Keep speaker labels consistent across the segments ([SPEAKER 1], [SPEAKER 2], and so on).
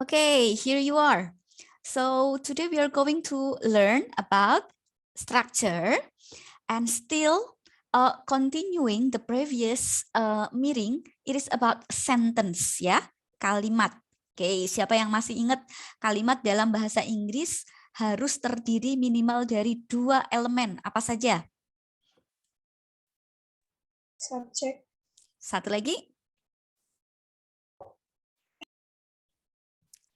[SPEAKER 1] Okay, here you are. So today we are going to learn about structure and still continuing the previous meeting, it is about sentence ya, kalimat. Oke, siapa yang masih ingat kalimat dalam bahasa Inggris harus terdiri minimal dari 2 elemen, apa saja?
[SPEAKER 2] Subject.
[SPEAKER 1] Satu lagi?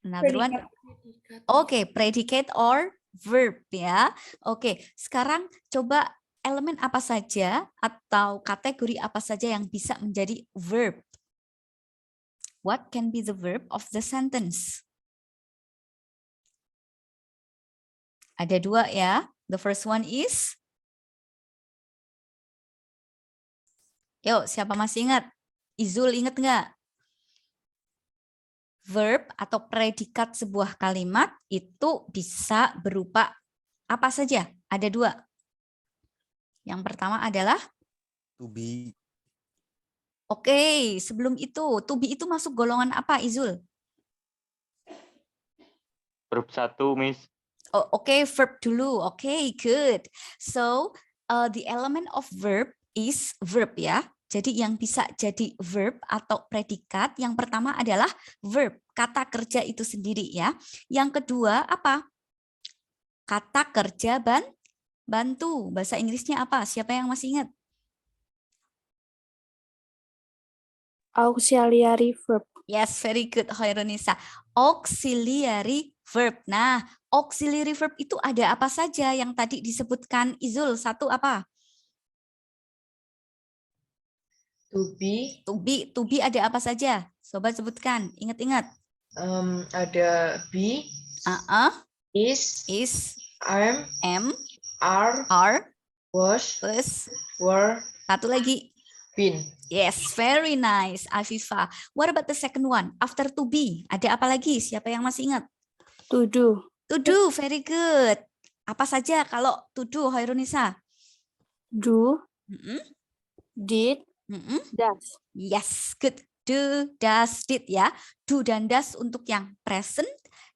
[SPEAKER 1] Another one? Oke, predicate or verb ya. Oke, sekarang coba elemen apa saja atau kategori apa saja yang bisa menjadi verb. What can be the verb of the sentence? Ada 2 ya. The first one is, yuk siapa masih ingat? Izul ingat nggak? Verb atau predikat sebuah kalimat itu bisa berupa apa saja? Ada 2. Yang pertama adalah
[SPEAKER 3] To be.
[SPEAKER 1] Oke, sebelum itu, to be itu masuk golongan apa, Izul?
[SPEAKER 4] Verb 1, Miss.
[SPEAKER 1] Oh, oke, verb dulu. Oke, good. So, the element of verb is verb ya. Jadi yang bisa jadi verb atau predikat, yang pertama adalah verb, kata kerja itu sendiri ya. Yang kedua apa? Kata kerja bantu. Bahasa Inggrisnya apa? Siapa yang masih ingat?
[SPEAKER 2] Auxiliary verb.
[SPEAKER 1] Yes, very good, Hoironisa. Auxiliary verb. Nah, auxiliary verb itu ada apa saja yang tadi disebutkan Izul? Satu apa?
[SPEAKER 5] To be.
[SPEAKER 1] To be ada apa saja? Sobat sebutkan, ingat-ingat.
[SPEAKER 5] Ada be. Is.
[SPEAKER 1] Am.
[SPEAKER 5] Are. Was.
[SPEAKER 1] Plus.
[SPEAKER 5] Were.
[SPEAKER 1] Satu lagi.
[SPEAKER 5] Been.
[SPEAKER 1] Yes, very nice, Afifa. What about the second one? After to be, ada apa lagi? Siapa yang masih ingat?
[SPEAKER 2] To do.
[SPEAKER 1] To do, very good. Apa saja kalau to do, Hoirunisa?
[SPEAKER 2] Do. Did. Does.
[SPEAKER 1] Yes, good. Do, does, did ya. Do dan does untuk yang present,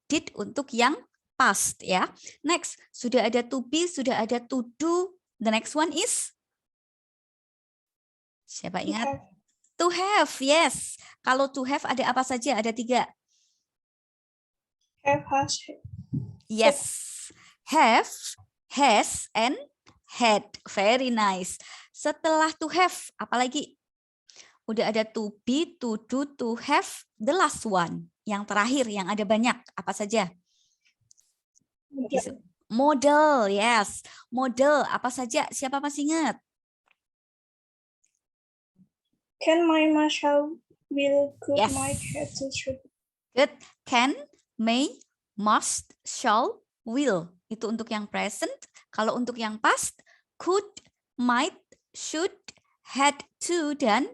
[SPEAKER 1] did untuk yang past ya. Next, sudah ada to be, sudah ada to do. The next one is? Siapa ingat? To have, yes. Kalau to have ada apa saja? Ada 3.
[SPEAKER 2] Have, has.
[SPEAKER 1] Yes. Have, has, and had. Very nice. Setelah to have, apalagi? Udah ada to be, to do, to have. The last one. Yang terakhir, yang ada banyak. Apa saja? Model, yes. Model, apa saja? Siapa masih ingat?
[SPEAKER 2] Can, may, must, shall, will, could,
[SPEAKER 1] Yes.
[SPEAKER 2] might, had, should.
[SPEAKER 1] Good. Can, may, must, shall, will. Itu untuk yang present. Kalau untuk yang past, could, might, should, had to, dan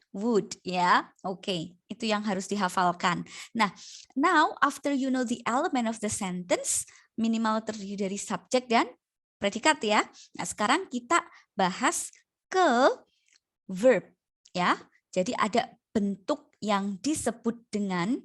[SPEAKER 1] would. Ya, oke. Itu yang harus dihafalkan. Nah, now after you know the element of the sentence, minimal terdiri dari subjek dan predikat ya. Nah, sekarang kita bahas ke verb. Ya, jadi ada bentuk yang disebut dengan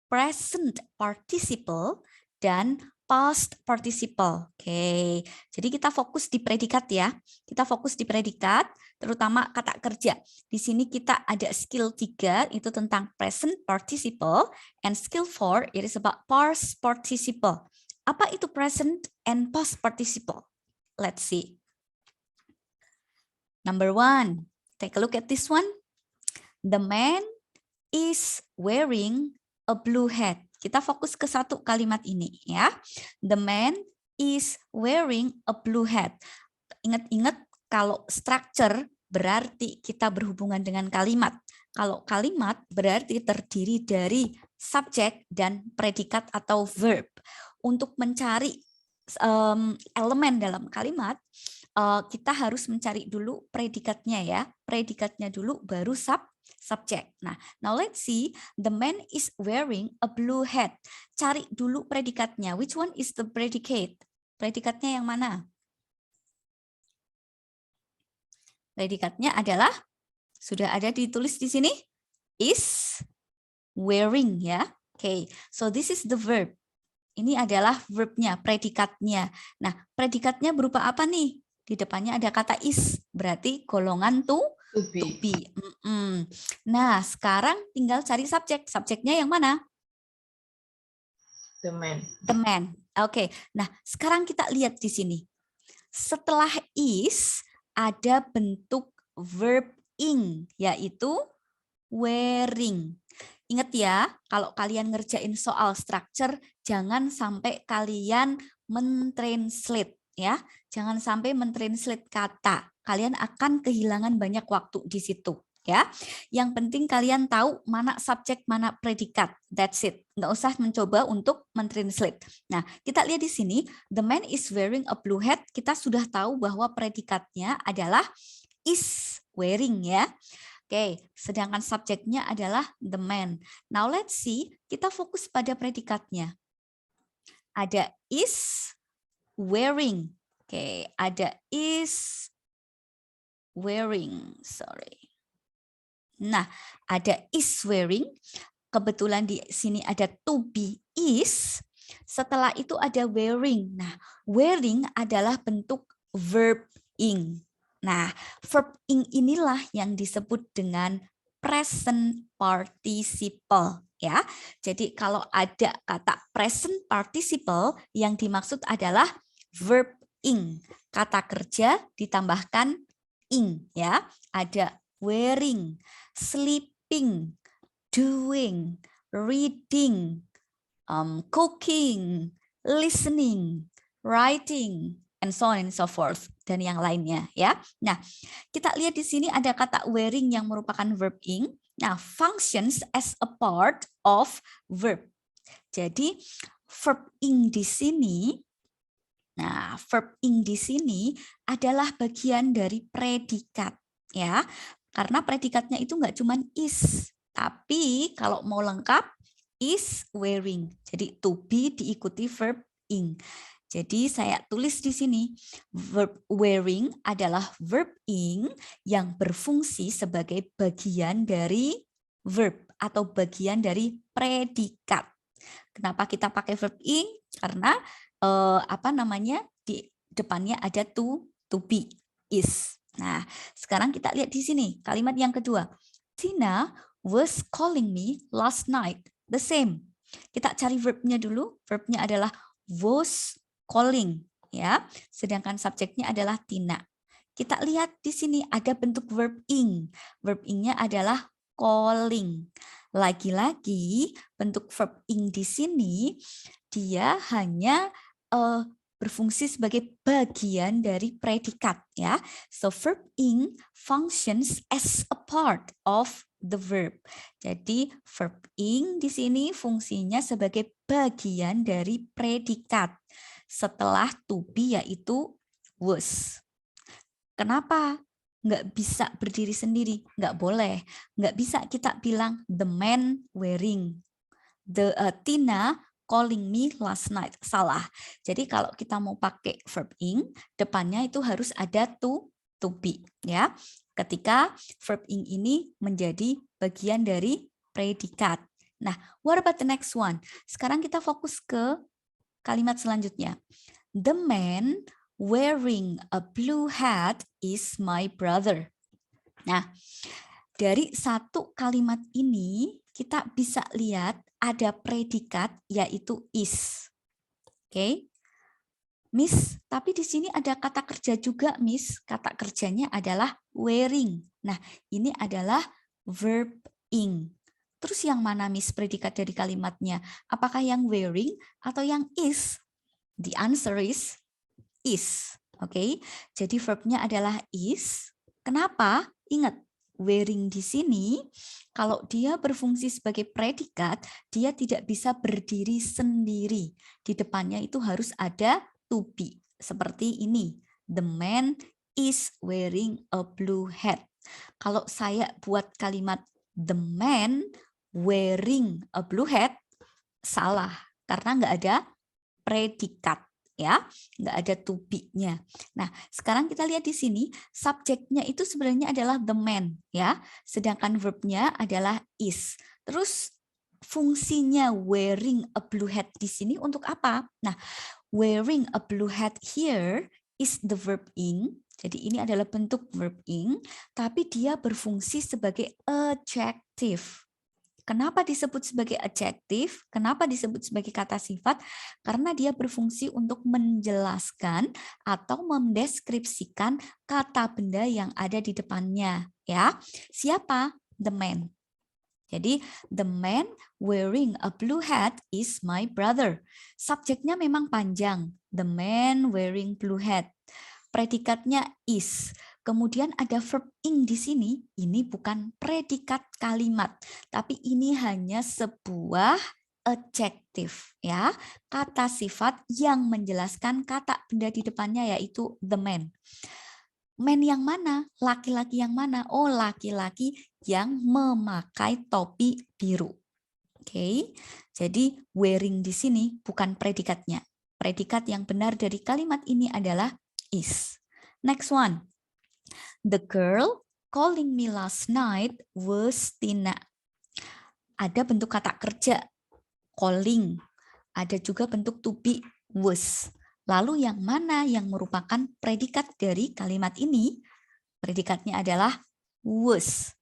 [SPEAKER 1] present participle dan past participle. Oke, jadi kita fokus di predikat ya. Kita fokus di predikat, terutama kata kerja. Di sini kita ada skill 3, itu tentang present participle, and skill 4, it is about past participle. Apa itu present and past participle? Let's see. Number 1. Take a look at this one. The man is wearing a blue hat. Kita fokus ke satu kalimat ini ya. The man is wearing a blue hat. Ingat-ingat kalau structure berarti kita berhubungan dengan kalimat. Kalau kalimat berarti terdiri dari subjek dan predikat atau verb. Untuk mencari elemen dalam kalimat, kita harus mencari dulu predikatnya ya. Predikatnya dulu baru subjek. Nah, now let's see. The man is wearing a blue hat. Cari dulu predikatnya. Which one is the predicate? Predikatnya yang mana? Predikatnya adalah, sudah ada ditulis di sini, is wearing ya. Okay, so this is the verb. Ini adalah verbnya, predikatnya. Nah, predikatnya berupa apa nih? Di depannya ada kata is, berarti golongan to be. Nah, sekarang tinggal cari subjek. Subjeknya yang mana?
[SPEAKER 5] The man.
[SPEAKER 1] The man. Oke, nah sekarang kita lihat di sini. Setelah is, ada bentuk verb ing, yaitu wearing. Ingat ya, kalau kalian ngerjain soal structure, jangan sampai kalian mentranslate ya. Jangan sampai mentranslate kata. Kalian akan kehilangan banyak waktu di situ ya. Yang penting kalian tahu mana subjek, mana predikat. That's it. Nggak usah mencoba untuk mentranslate. Nah, kita lihat di sini, the man is wearing a blue hat. Kita sudah tahu bahwa predikatnya adalah is wearing ya. Oke, sedangkan subjeknya adalah the man. Now let's see, kita fokus pada predikatnya. Ada is wearing. Oke, ada is wearing. Sorry. Nah, ada is wearing. Kebetulan di sini ada to be is. Setelah itu ada wearing. Nah, wearing adalah bentuk verb ing. Nah, verb ing inilah yang disebut dengan present participle ya. Jadi kalau ada kata present participle yang dimaksud adalah verb ing. Kata kerja ditambahkan ing ya. Ada wearing, sleeping, doing, reading, cooking, listening, writing, and so on and so forth, dan yang lainnya ya. Nah, kita lihat di sini ada kata wearing yang merupakan verb ing. Nah, functions as a part of verb. Jadi verb ing di sini, nah verb ing di sini adalah bagian dari predikat ya. Karena predikatnya itu nggak cuma is, tapi kalau mau lengkap is wearing. Jadi to be diikuti verb ing. Jadi saya tulis di sini, verb wearing adalah verb ing yang berfungsi sebagai bagian dari verb atau bagian dari predikat. Kenapa kita pakai verb ing? Karena di depannya ada to be, is. Nah, sekarang kita lihat di sini kalimat yang kedua. Tina was calling me last night. The same. Kita cari verbnya dulu. Verbnya adalah was calling ya, sedangkan subjeknya adalah Tina. Kita lihat di sini ada bentuk verb ing. Verb ingnya adalah calling. Lagi-lagi bentuk verb ing di sini dia hanya berfungsi sebagai bagian dari predikat ya. So verb ing functions as a part of the verb. Jadi verb ing di sini fungsinya sebagai bagian dari predikat setelah to be, yaitu was. Kenapa nggak bisa berdiri sendiri? Nggak boleh. Nggak bisa kita bilang the man wearing, the Tina calling me last night. Salah. Jadi kalau kita mau pakai verb ing, depannya itu harus ada to be ya. Ketika verb ing ini menjadi bagian dari predikat. Nah, what about the next one? Sekarang kita fokus ke kalimat selanjutnya. The man wearing a blue hat is my brother. Nah, dari satu kalimat ini kita bisa lihat ada predikat yaitu is. Oke. Miss, tapi di sini ada kata kerja juga, Miss. Kata kerjanya adalah wearing. Nah, ini adalah verb ing. Terus yang mana, Miss, predikat dari kalimatnya? Apakah yang wearing atau yang is? The answer is is. Oke. Jadi verbnya adalah is. Kenapa? Ingat, wearing di sini kalau dia berfungsi sebagai predikat, dia tidak bisa berdiri sendiri. Di depannya itu harus ada to be. Seperti ini. The man is wearing a blue hat. Kalau saya buat kalimat the man wearing a blue hat, salah. Karena nggak ada predikat. Ya, nggak ada to be-nya. Nah, sekarang kita lihat di sini subjeknya itu sebenarnya adalah the man, ya. Sedangkan verbnya adalah is. Terus fungsinya wearing a blue hat di sini untuk apa? Nah, wearing a blue hat here is the verb ing. Jadi ini adalah bentuk verb ing, tapi dia berfungsi sebagai adjective. Kenapa disebut sebagai adjective? Kenapa disebut sebagai kata sifat? Karena dia berfungsi untuk menjelaskan atau mendeskripsikan kata benda yang ada di depannya. Ya, siapa? The man. Jadi, the man wearing a blue hat is my brother. Subjeknya memang panjang. The man wearing blue hat. Predikatnya is. Kemudian ada verb ing di sini. Ini bukan predikat kalimat, tapi ini hanya sebuah adjective, ya. Kata sifat yang menjelaskan kata benda di depannya, yaitu the man. Man yang mana? Laki-laki yang mana? Oh, laki-laki yang memakai topi biru. Oke. Jadi wearing di sini bukan predikatnya. Predikat yang benar dari kalimat ini adalah is. Next one. The girl calling me last night was Tina. Ada bentuk kata kerja, calling. Ada juga bentuk to be, was. Lalu yang mana yang merupakan predikat dari kalimat ini? Predikatnya adalah was.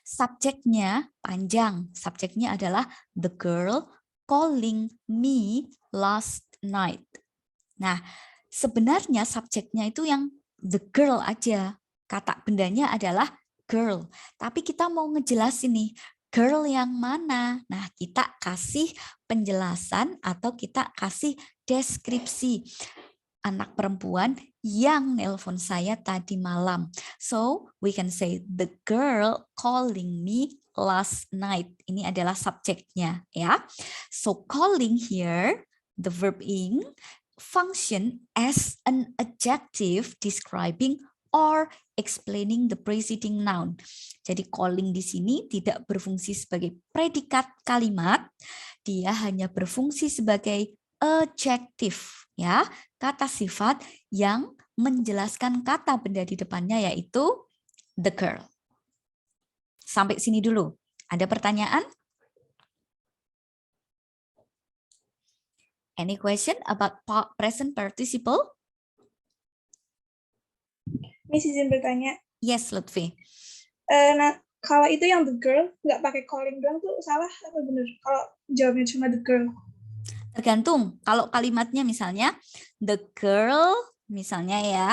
[SPEAKER 1] Subjeknya panjang. Subjeknya adalah the girl calling me last night. Nah, sebenarnya subjeknya itu yang the girl aja. Kata bendanya adalah girl. Tapi kita mau ngejelasin nih, girl yang mana? Nah, kita kasih penjelasan atau kita kasih deskripsi. Anak perempuan yang nelpon saya tadi malam. So, we can say the girl calling me last night. Ini adalah subjeknya, ya. So, calling here, the verb ing, function as an adjective describing or explaining the preceding noun. Jadi calling di sini tidak berfungsi sebagai predikat kalimat, dia hanya berfungsi sebagai adjective, ya, kata sifat yang menjelaskan kata benda di depannya, yaitu the girl. Sampai sini dulu. Ada pertanyaan? Any question about present participle?
[SPEAKER 2] Miss izin bertanya.
[SPEAKER 1] Yes, Lutfi.
[SPEAKER 2] Nah, kalau itu yang the girl nggak pakai calling doang tuh salah apa benar? Kalau jawabnya cuma the girl.
[SPEAKER 1] Tergantung. Kalau kalimatnya misalnya the girl, misalnya ya,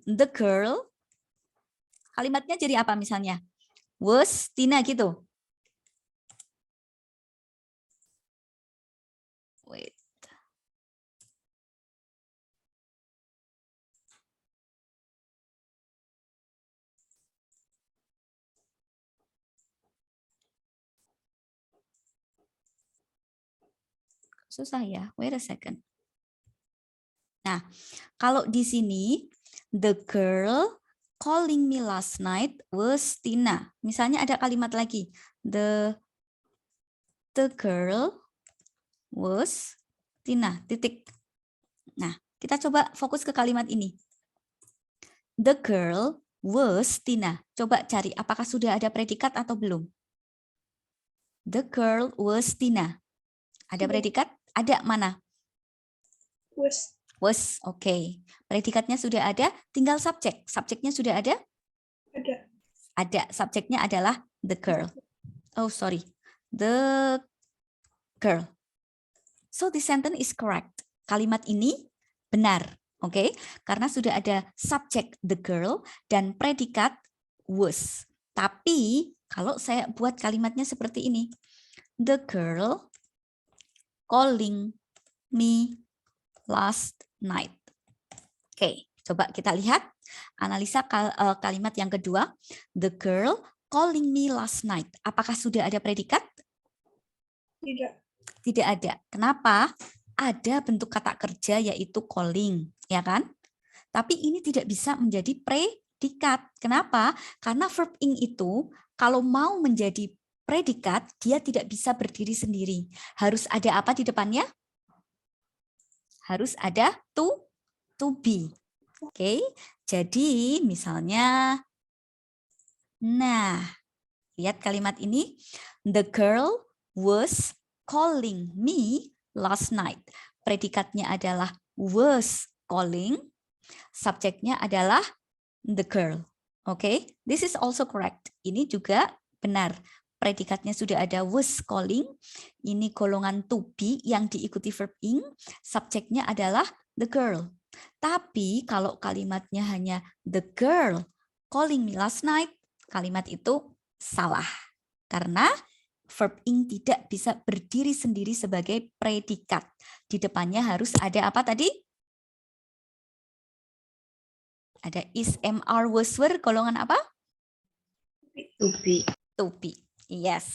[SPEAKER 1] the girl, kalimatnya jadi apa misalnya? Was Tina gitu. Wait. Susah ya. Wait a second. Nah, kalau di sini the girl calling me last night was Tina. Misalnya ada kalimat lagi. The girl was Tina, titik. Nah, kita coba fokus ke kalimat ini. The girl was Tina. Coba cari apakah sudah ada predikat atau belum. The girl was Tina. Ada predikat? Ada mana?
[SPEAKER 2] Was.
[SPEAKER 1] Was, oke. Predikatnya sudah ada, tinggal subjek. Subjeknya sudah ada?
[SPEAKER 2] Ada.
[SPEAKER 1] Ada. Subjeknya adalah the girl. Oh, sorry. The girl. So, the sentence is correct. Kalimat ini benar. Oke, karena sudah ada subjek the girl dan predikat was. Tapi kalau saya buat kalimatnya seperti ini. The girl calling me last night. Oke, coba kita lihat analisa kalimat yang kedua. The girl calling me last night. Apakah sudah ada predikat?
[SPEAKER 2] Tidak.
[SPEAKER 1] Tidak ada. Kenapa? Ada bentuk kata kerja yaitu calling, ya kan? Tapi ini tidak bisa menjadi predikat. Kenapa? Karena verb ing itu kalau mau menjadi predikat, dia tidak bisa berdiri sendiri. Harus ada apa di depannya? Harus ada to be. Oke. Jadi misalnya, nah, lihat kalimat ini. The girl was calling me last night. Predikatnya adalah was calling. Subjeknya adalah the girl. Oke, this is also correct. Ini juga benar. Predikatnya sudah ada was calling. Ini golongan to be yang diikuti verb ing. Subjeknya adalah the girl. Tapi kalau kalimatnya hanya the girl calling me last night, kalimat itu salah. Karena verb ing tidak bisa berdiri sendiri sebagai predikat. Di depannya harus ada apa tadi? Ada is, am, are, was, were, golongan apa?
[SPEAKER 5] To be.
[SPEAKER 1] To be. Yes.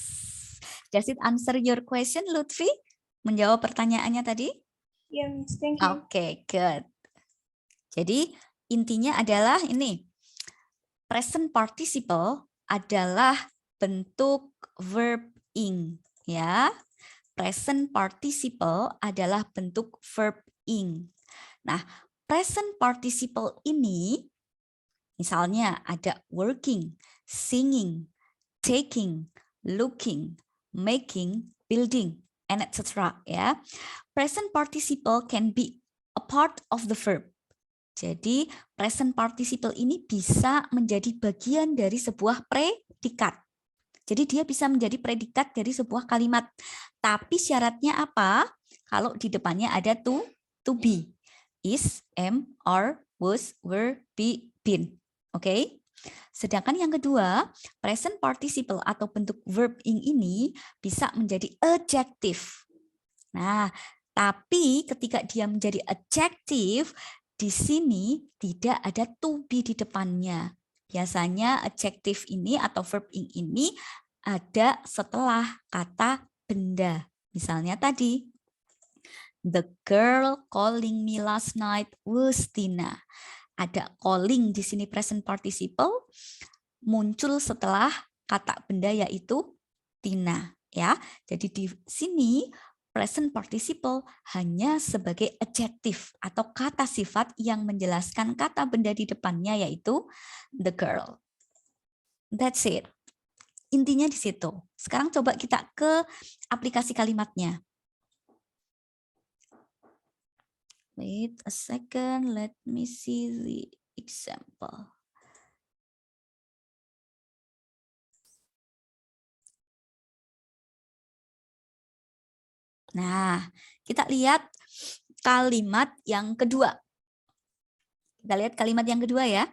[SPEAKER 1] Does it answer your question, Lutfi? Menjawab pertanyaannya tadi?
[SPEAKER 2] Yeah, Miss. Thank you.
[SPEAKER 1] Oke, good. Jadi intinya adalah ini. Present participle adalah bentuk verb ing, ya. Present participle adalah bentuk verb ing. Nah, present participle ini misalnya ada working, singing, taking, looking, making, building, and etc. Ya, present participle can be a part of the verb. Jadi present participle ini bisa menjadi bagian dari sebuah predikat. Jadi dia bisa menjadi predikat dari sebuah kalimat. Tapi syaratnya apa? Kalau di depannya ada to be. Is, am, are, was, were, be, been. Oke? Sedangkan yang kedua, present participle atau bentuk verb ing ini bisa menjadi adjective. Nah, tapi ketika dia menjadi adjective, di sini tidak ada to be di depannya. Biasanya adjective ini atau verb ing ini ada setelah kata benda. Misalnya tadi, the girl calling me last night was Tina. Ada calling di sini present participle muncul setelah kata benda yaitu Tina, ya. Jadi di sini present participle hanya sebagai adjective atau kata sifat yang menjelaskan kata benda di depannya yaitu the girl. That's it. Intinya di situ. Sekarang coba kita ke aplikasi kalimatnya. Wait a second, let me see the example. Nah, kita lihat kalimat yang kedua. Kita lihat kalimat yang kedua ya.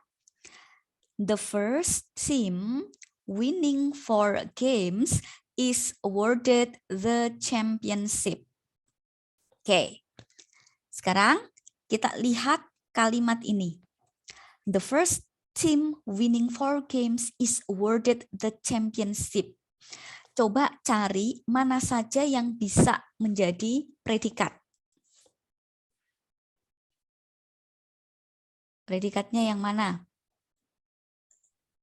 [SPEAKER 1] The first team winning 4 games is awarded the championship. Oke. Sekarang kita lihat kalimat ini. The first team winning 4 games is awarded the championship. Coba cari mana saja yang bisa menjadi predikat. Predikatnya yang mana?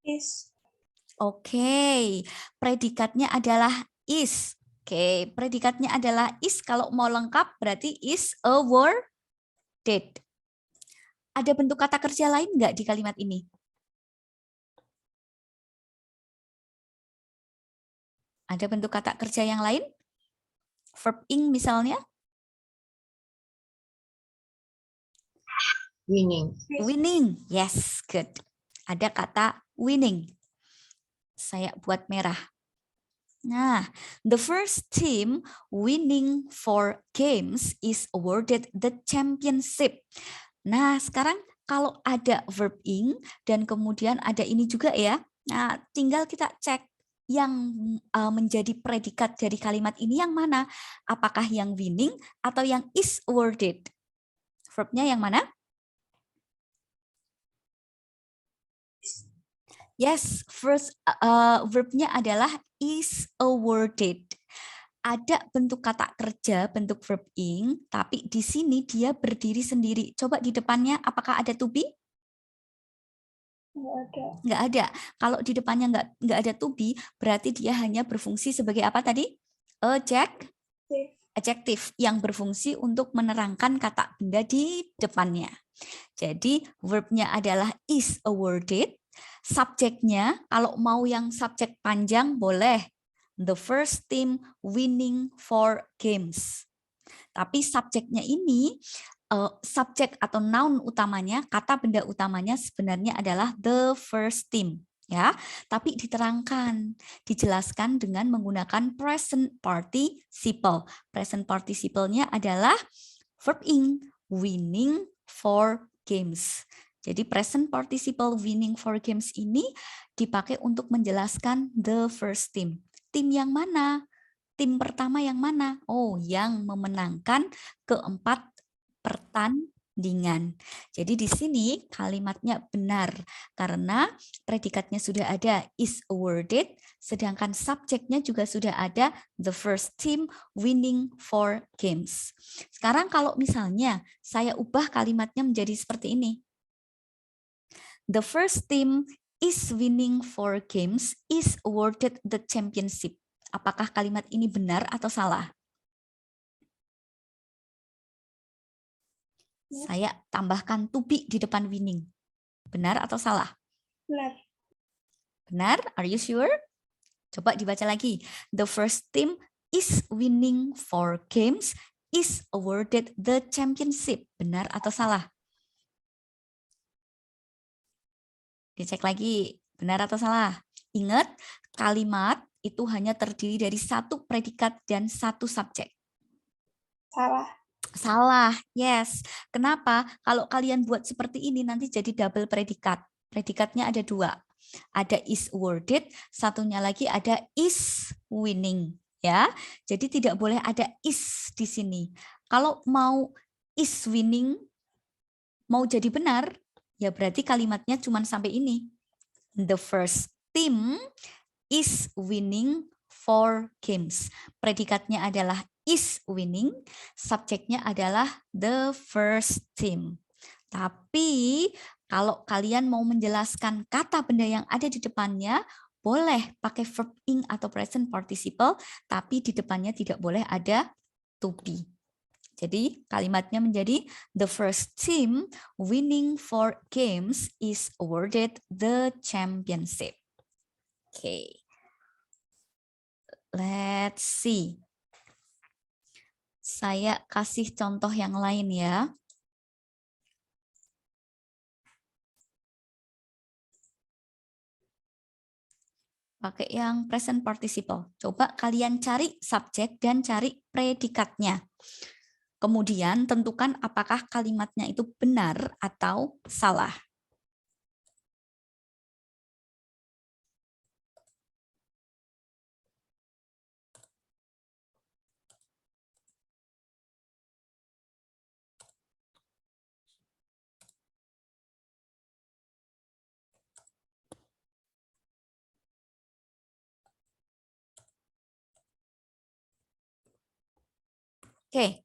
[SPEAKER 2] Is.
[SPEAKER 1] Oke, predikatnya adalah is. Oke, predikatnya adalah is. Kalau mau lengkap berarti is awarded. Ada bentuk kata kerja lain nggak di kalimat ini? Ada bentuk kata kerja yang lain? Verb ing misalnya?
[SPEAKER 5] Winning.
[SPEAKER 1] Winning. Yes, good. Ada kata winning. Saya buat merah. Nah, the first team winning 4 games is awarded the championship. Nah, sekarang kalau ada verb ing dan kemudian ada ini juga ya. Nah, tinggal kita cek yang menjadi predikat dari kalimat ini yang mana? Apakah yang winning atau yang is awarded? Verbnya yang mana? Yes, first verbnya adalah is awarded. Ada bentuk kata kerja, bentuk verb ing, tapi di sini dia berdiri sendiri. Coba di depannya apakah ada to be? Nggak ada. Kalau di depannya nggak ada to be, berarti dia hanya berfungsi sebagai apa tadi? Adjective yang berfungsi untuk menerangkan kata benda di depannya. Jadi verbnya adalah is awarded. Subjeknya, kalau mau yang subjek panjang boleh The first team winning 4 games. Tapi subjeknya ini, subjek atau noun utamanya, kata benda utamanya sebenarnya adalah the first team. Ya, tapi diterangkan, dijelaskan dengan menggunakan present participle. Present participle-nya adalah verb ing, winning 4 games. Jadi present participle winning 4 games ini dipakai untuk menjelaskan the first team. Tim yang mana? Tim pertama yang mana? Oh, yang memenangkan keempat pertandingan. Jadi di sini kalimatnya benar karena predikatnya sudah ada is awarded, sedangkan subjeknya juga sudah ada the first team winning 4 games. Sekarang kalau misalnya saya ubah kalimatnya menjadi seperti ini. The first team is winning 4 games is awarded the championship. Apakah kalimat ini benar atau salah? Saya tambahkan to be di depan winning. Benar atau salah?
[SPEAKER 2] Benar.
[SPEAKER 1] Benar? Are you sure? Coba dibaca lagi. The first team is winning 4 games is awarded the championship. Benar atau salah? Dicek lagi. Benar atau salah? Ingat, kalimat itu hanya terdiri dari satu predikat dan satu subjek.
[SPEAKER 2] Salah.
[SPEAKER 1] Salah, yes. Kenapa? Kalau kalian buat seperti ini nanti jadi double predikat. Predikatnya ada 2. Ada is awarded, satunya lagi ada is winning. Ya, jadi tidak boleh ada is di sini. Kalau mau is winning, mau jadi benar, ya berarti kalimatnya cuma sampai ini. The first team is winning 4 games. Predikatnya adalah is winning, subjeknya adalah the first team. Tapi kalau kalian mau menjelaskan kata benda yang ada di depannya, boleh pakai verb ing atau present participle, tapi di depannya tidak boleh ada to be. Jadi kalimatnya menjadi the first team winning 4 games is awarded the championship. Okay. Let's see. Saya kasih contoh yang lain ya. Pakai yang present participle. Coba kalian cari subjek dan cari predikatnya. Kemudian tentukan apakah kalimatnya itu benar atau salah. Okay.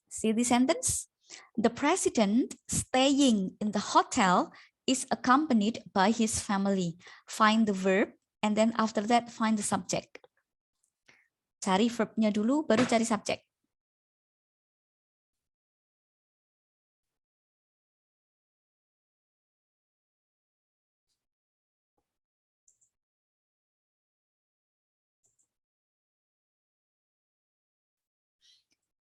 [SPEAKER 1] See the sentence? The president staying in the hotel is accompanied by his family. Find the verb and then after that find the subject. Cari verbnya dulu baru cari subjek.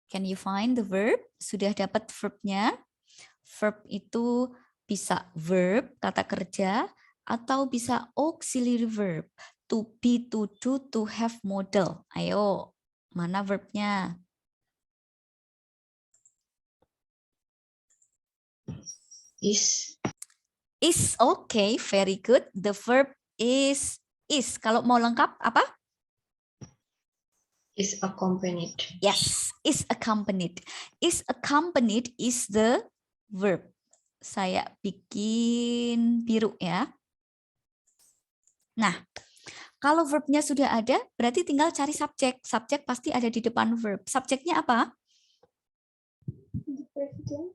[SPEAKER 1] Can you find the verb? Sudah dapat verbnya? Verb itu bisa verb, kata kerja, atau bisa auxiliary verb. To be, to do, to have model. Ayo, mana verbnya?
[SPEAKER 5] Is.
[SPEAKER 1] Is, okay, very good. The verb is. Kalau mau lengkap, apa?
[SPEAKER 5] Is accompanied.
[SPEAKER 1] Yes, is accompanied. Is accompanied is the verb. Saya bikin biru ya. Nah, kalau verbnya sudah ada, berarti tinggal cari subjek. Subjek pasti ada di depan verb. Subjeknya apa?
[SPEAKER 2] The president.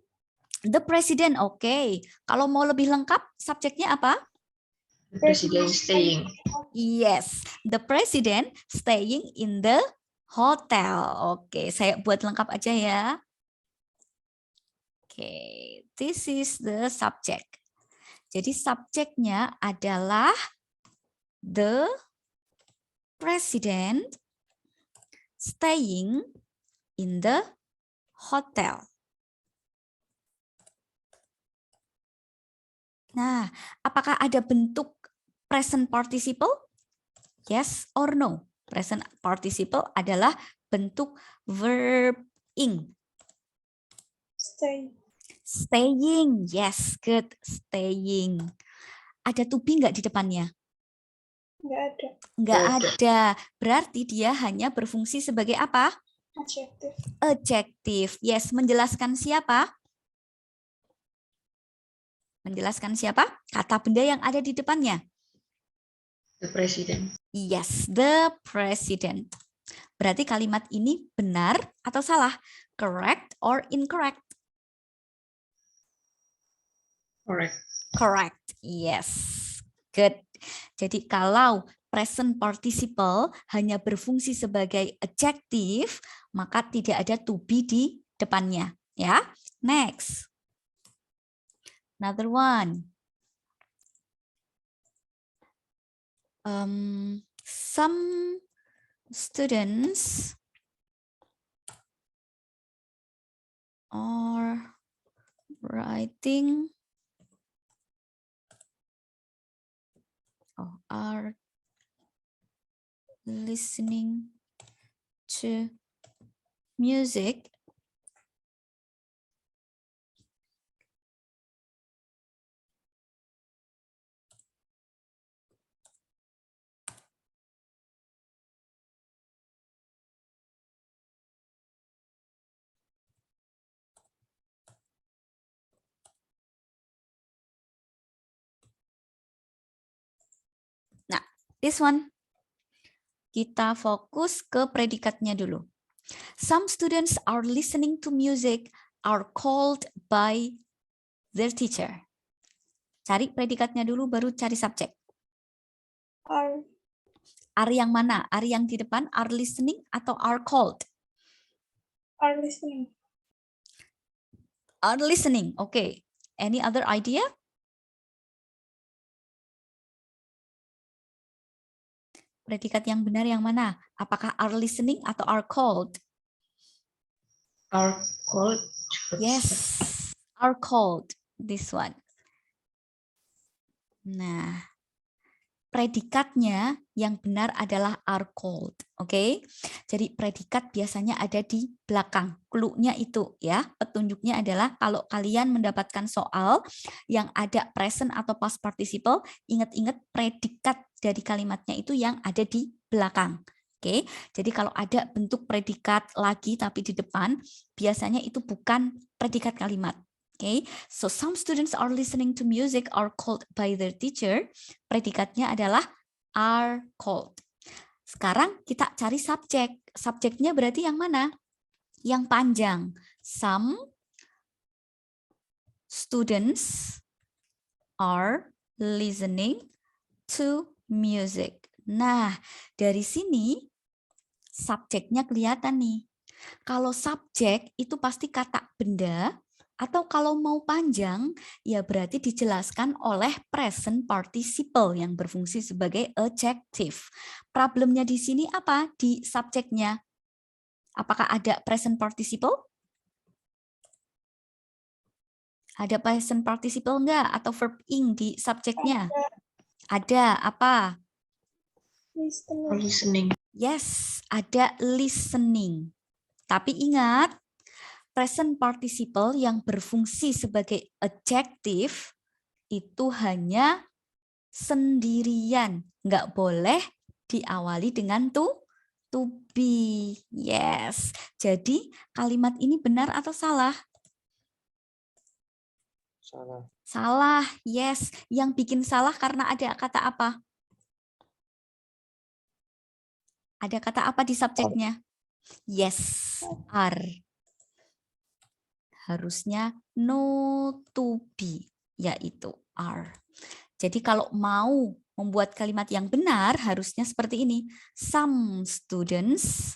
[SPEAKER 1] The president, oke. Kalau mau lebih lengkap, subjeknya apa?
[SPEAKER 5] The president staying.
[SPEAKER 1] Yes, the president staying in the hotel. Oke, saya buat lengkap aja ya. Oke, this is the subject. Jadi subjeknya adalah the president staying in the hotel. Nah, apakah ada bentuk present participle? Yes or no? Present participle adalah bentuk verb ing.
[SPEAKER 2] Stay.
[SPEAKER 1] Staying, yes, good. Staying. Ada to be nggak di depannya?
[SPEAKER 2] Nggak ada.
[SPEAKER 1] Nggak
[SPEAKER 5] Nggak ada.
[SPEAKER 1] ada. Berarti dia hanya berfungsi sebagai apa?
[SPEAKER 2] Adjective.
[SPEAKER 1] Adjective. Yes, menjelaskan siapa? Menjelaskan siapa? Kata benda yang ada di depannya.
[SPEAKER 5] The president.
[SPEAKER 1] Yes, the president. Berarti kalimat ini benar atau salah? Correct or incorrect?
[SPEAKER 5] Correct.
[SPEAKER 1] Correct. Yes. Good. Jadi kalau present participle hanya berfungsi sebagai adjective, maka tidak ada to be di depannya. Ya. Next. Another one. Some students are are listening to music this one. Kita fokus ke predikatnya dulu. Some students are listening to music are called by their teacher. Cari predikatnya dulu, baru cari subjek. Are yang mana? Are yang di depan, are listening atau are called?
[SPEAKER 2] Are listening.
[SPEAKER 1] Are listening, oke. Okay. Any other idea? Predikat yang benar yang mana? Apakah are listening atau are called?
[SPEAKER 5] Are called.
[SPEAKER 1] Yes, are called. This one. Nah, predikatnya yang benar adalah are called. Oke, jadi predikat biasanya ada di belakang. Clue-nya itu ya, petunjuknya adalah kalau kalian mendapatkan soal yang ada present atau past participle, ingat-ingat predikat dari kalimatnya itu yang ada di belakang. Oke, jadi kalau ada bentuk predikat lagi tapi di depan, biasanya itu bukan predikat kalimat. Oke, so some students are listening to music are called by their teacher. Predikatnya adalah are called. Sekarang kita cari subjek. Subjeknya berarti yang mana? Yang panjang. Some students are listening to music. Nah, dari sini subjeknya kelihatan nih. Kalau subjek itu pasti kata benda, atau kalau mau panjang, ya berarti dijelaskan oleh present participle yang berfungsi sebagai adjective. Problemnya di sini apa? Di subjeknya. Apakah ada present participle? Ada present participle enggak? Atau verb ing di subjeknya? Ada. Apa?
[SPEAKER 5] Listening.
[SPEAKER 1] Yes, ada listening. Tapi ingat, present participle yang berfungsi sebagai adjective itu hanya sendirian. Nggak boleh diawali dengan to be. Yes. Jadi kalimat ini benar atau salah?
[SPEAKER 4] Salah.
[SPEAKER 1] Salah. Yes. Yang bikin salah karena ada kata apa? Ada kata apa di subjeknya? Yes. Are. Harusnya no to be, yaitu are. Jadi kalau mau membuat kalimat yang benar, harusnya seperti ini. Some students,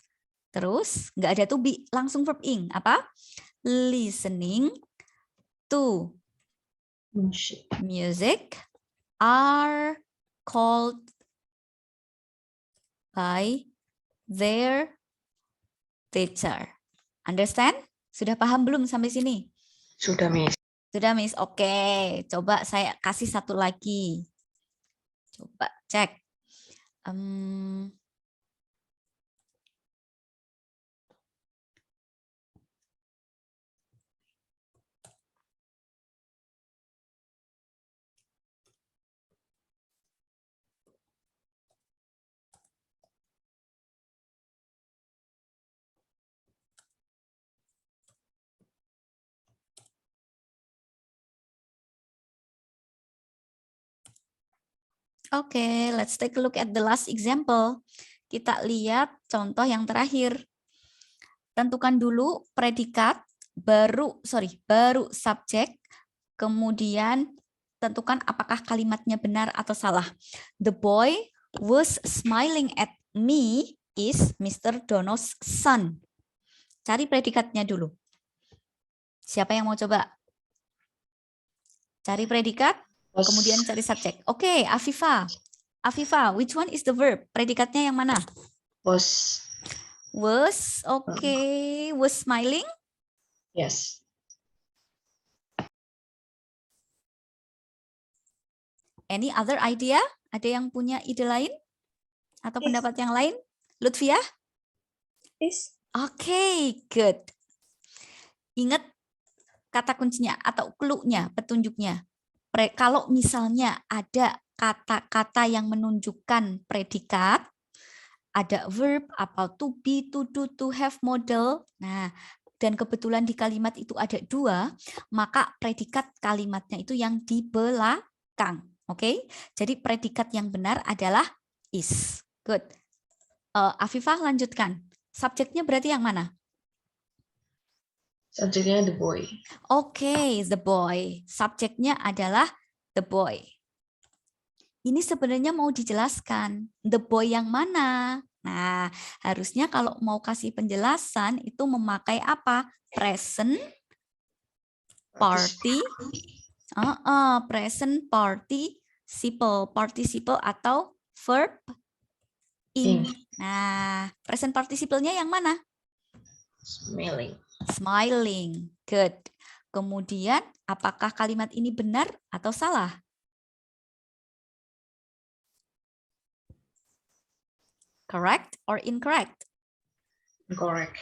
[SPEAKER 1] terus nggak ada to be, langsung verb ing. Apa? Listening to music are called by their teacher. Understand? Sudah paham belum sampai sini?
[SPEAKER 5] Sudah, Miss.
[SPEAKER 1] Sudah, Miss. Oke, coba saya kasih satu lagi. Coba cek. Oke, let's take a look at the last example. Kita lihat contoh yang terakhir. Tentukan dulu predikat, baru subjek, kemudian tentukan apakah kalimatnya benar atau salah. The boy was smiling at me is Mr. Dono's son. Cari predikatnya dulu. Siapa yang mau coba? Cari predikat, kemudian cari subjek. Oke, Afifa. Afifa, which one is the verb? Predikatnya yang mana?
[SPEAKER 5] Was.
[SPEAKER 1] Was, oke. Was smiling?
[SPEAKER 5] Yes.
[SPEAKER 1] Any other idea? Ada yang punya ide lain? Atau
[SPEAKER 2] Yes.
[SPEAKER 1] pendapat yang lain? Lutfiah?
[SPEAKER 2] Is.
[SPEAKER 1] Oke, good. Ingat kata kuncinya atau clue-nya, petunjuknya. Kalau misalnya ada kata-kata yang menunjukkan predikat, ada verb, apa to be, to do, to have, model. Nah, dan kebetulan di kalimat itu ada dua, maka predikat kalimatnya itu yang di belakang. Oke, jadi predikat yang benar adalah is. Good. Afifah lanjutkan. Subjeknya berarti yang mana?
[SPEAKER 5] Subjeknya the boy.
[SPEAKER 1] Oke, the boy. Subjeknya adalah the boy. Ini sebenarnya mau dijelaskan. The boy yang mana? Nah, harusnya kalau mau kasih penjelasan itu memakai apa? Present party. Present participle atau verb in. Nah, present participle-nya yang mana?
[SPEAKER 5] Smiling.
[SPEAKER 1] Smiling. Good. Kemudian, apakah kalimat ini benar atau salah? Correct or incorrect?
[SPEAKER 5] Correct.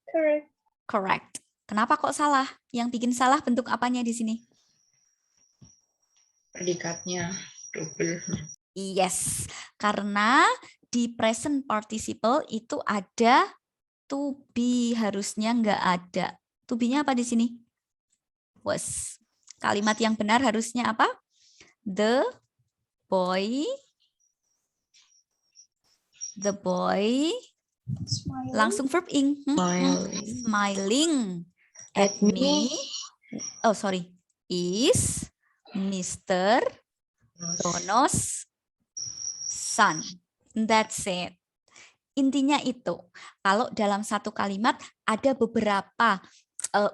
[SPEAKER 2] Correct.
[SPEAKER 1] Correct. Kenapa kok salah? Yang bikin salah bentuk apanya di sini?
[SPEAKER 5] Predikatnya double.
[SPEAKER 1] Yes, karena di present participle itu ada to be, harusnya nggak ada. To be-nya apa di sini? Was. Kalimat yang benar harusnya apa? The boy
[SPEAKER 2] Smiling.
[SPEAKER 1] langsung verb ing. Smiling at me. Oh, sorry. Is Mr. Dono's son. That's it. Intinya itu. Kalau dalam satu kalimat ada beberapa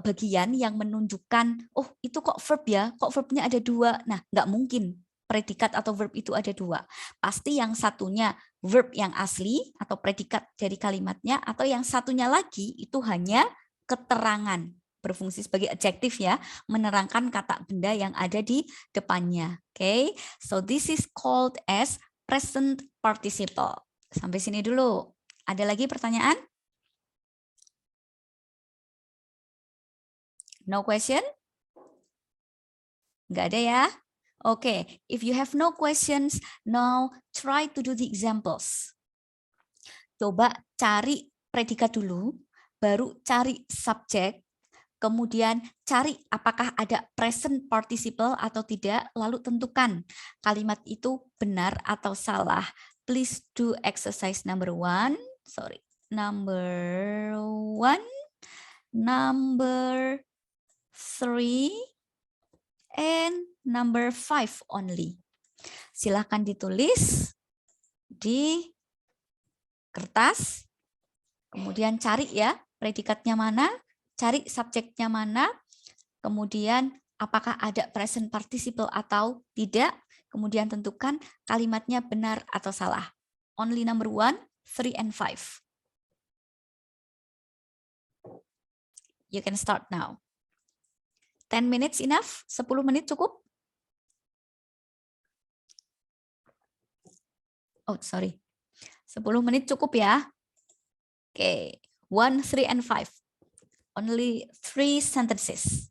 [SPEAKER 1] bagian yang menunjukkan, oh itu kok verb ya, kok verbnya ada dua. Nah, nggak mungkin predikat atau verb itu ada dua. Pasti yang satunya verb yang asli atau predikat dari kalimatnya, atau yang satunya lagi itu hanya keterangan, berfungsi sebagai adjektif ya, menerangkan kata benda yang ada di depannya. Okay, so this is called as present participle. Sampai sini dulu. Ada lagi pertanyaan? No question? Nggak ada ya? Okay, if you have no questions, now try to do the examples. Coba cari predikat dulu, baru cari subjek, kemudian cari apakah ada present participle atau tidak, lalu tentukan kalimat itu benar atau salah. Please do exercise number 1. Sorry, number 1, number 3, and number 5 only. Silahkan ditulis di kertas, kemudian cari ya predikatnya mana, cari subjeknya mana, kemudian apakah ada present participle atau tidak, Kemudian tentukan kalimatnya benar atau salah. Only number 1, 3, and 5. You can start now. 10 minutes enough? 10 menit cukup? Oh, sorry. 10 menit cukup ya? Oke. 1, 3, and 5. Only 3 sentences.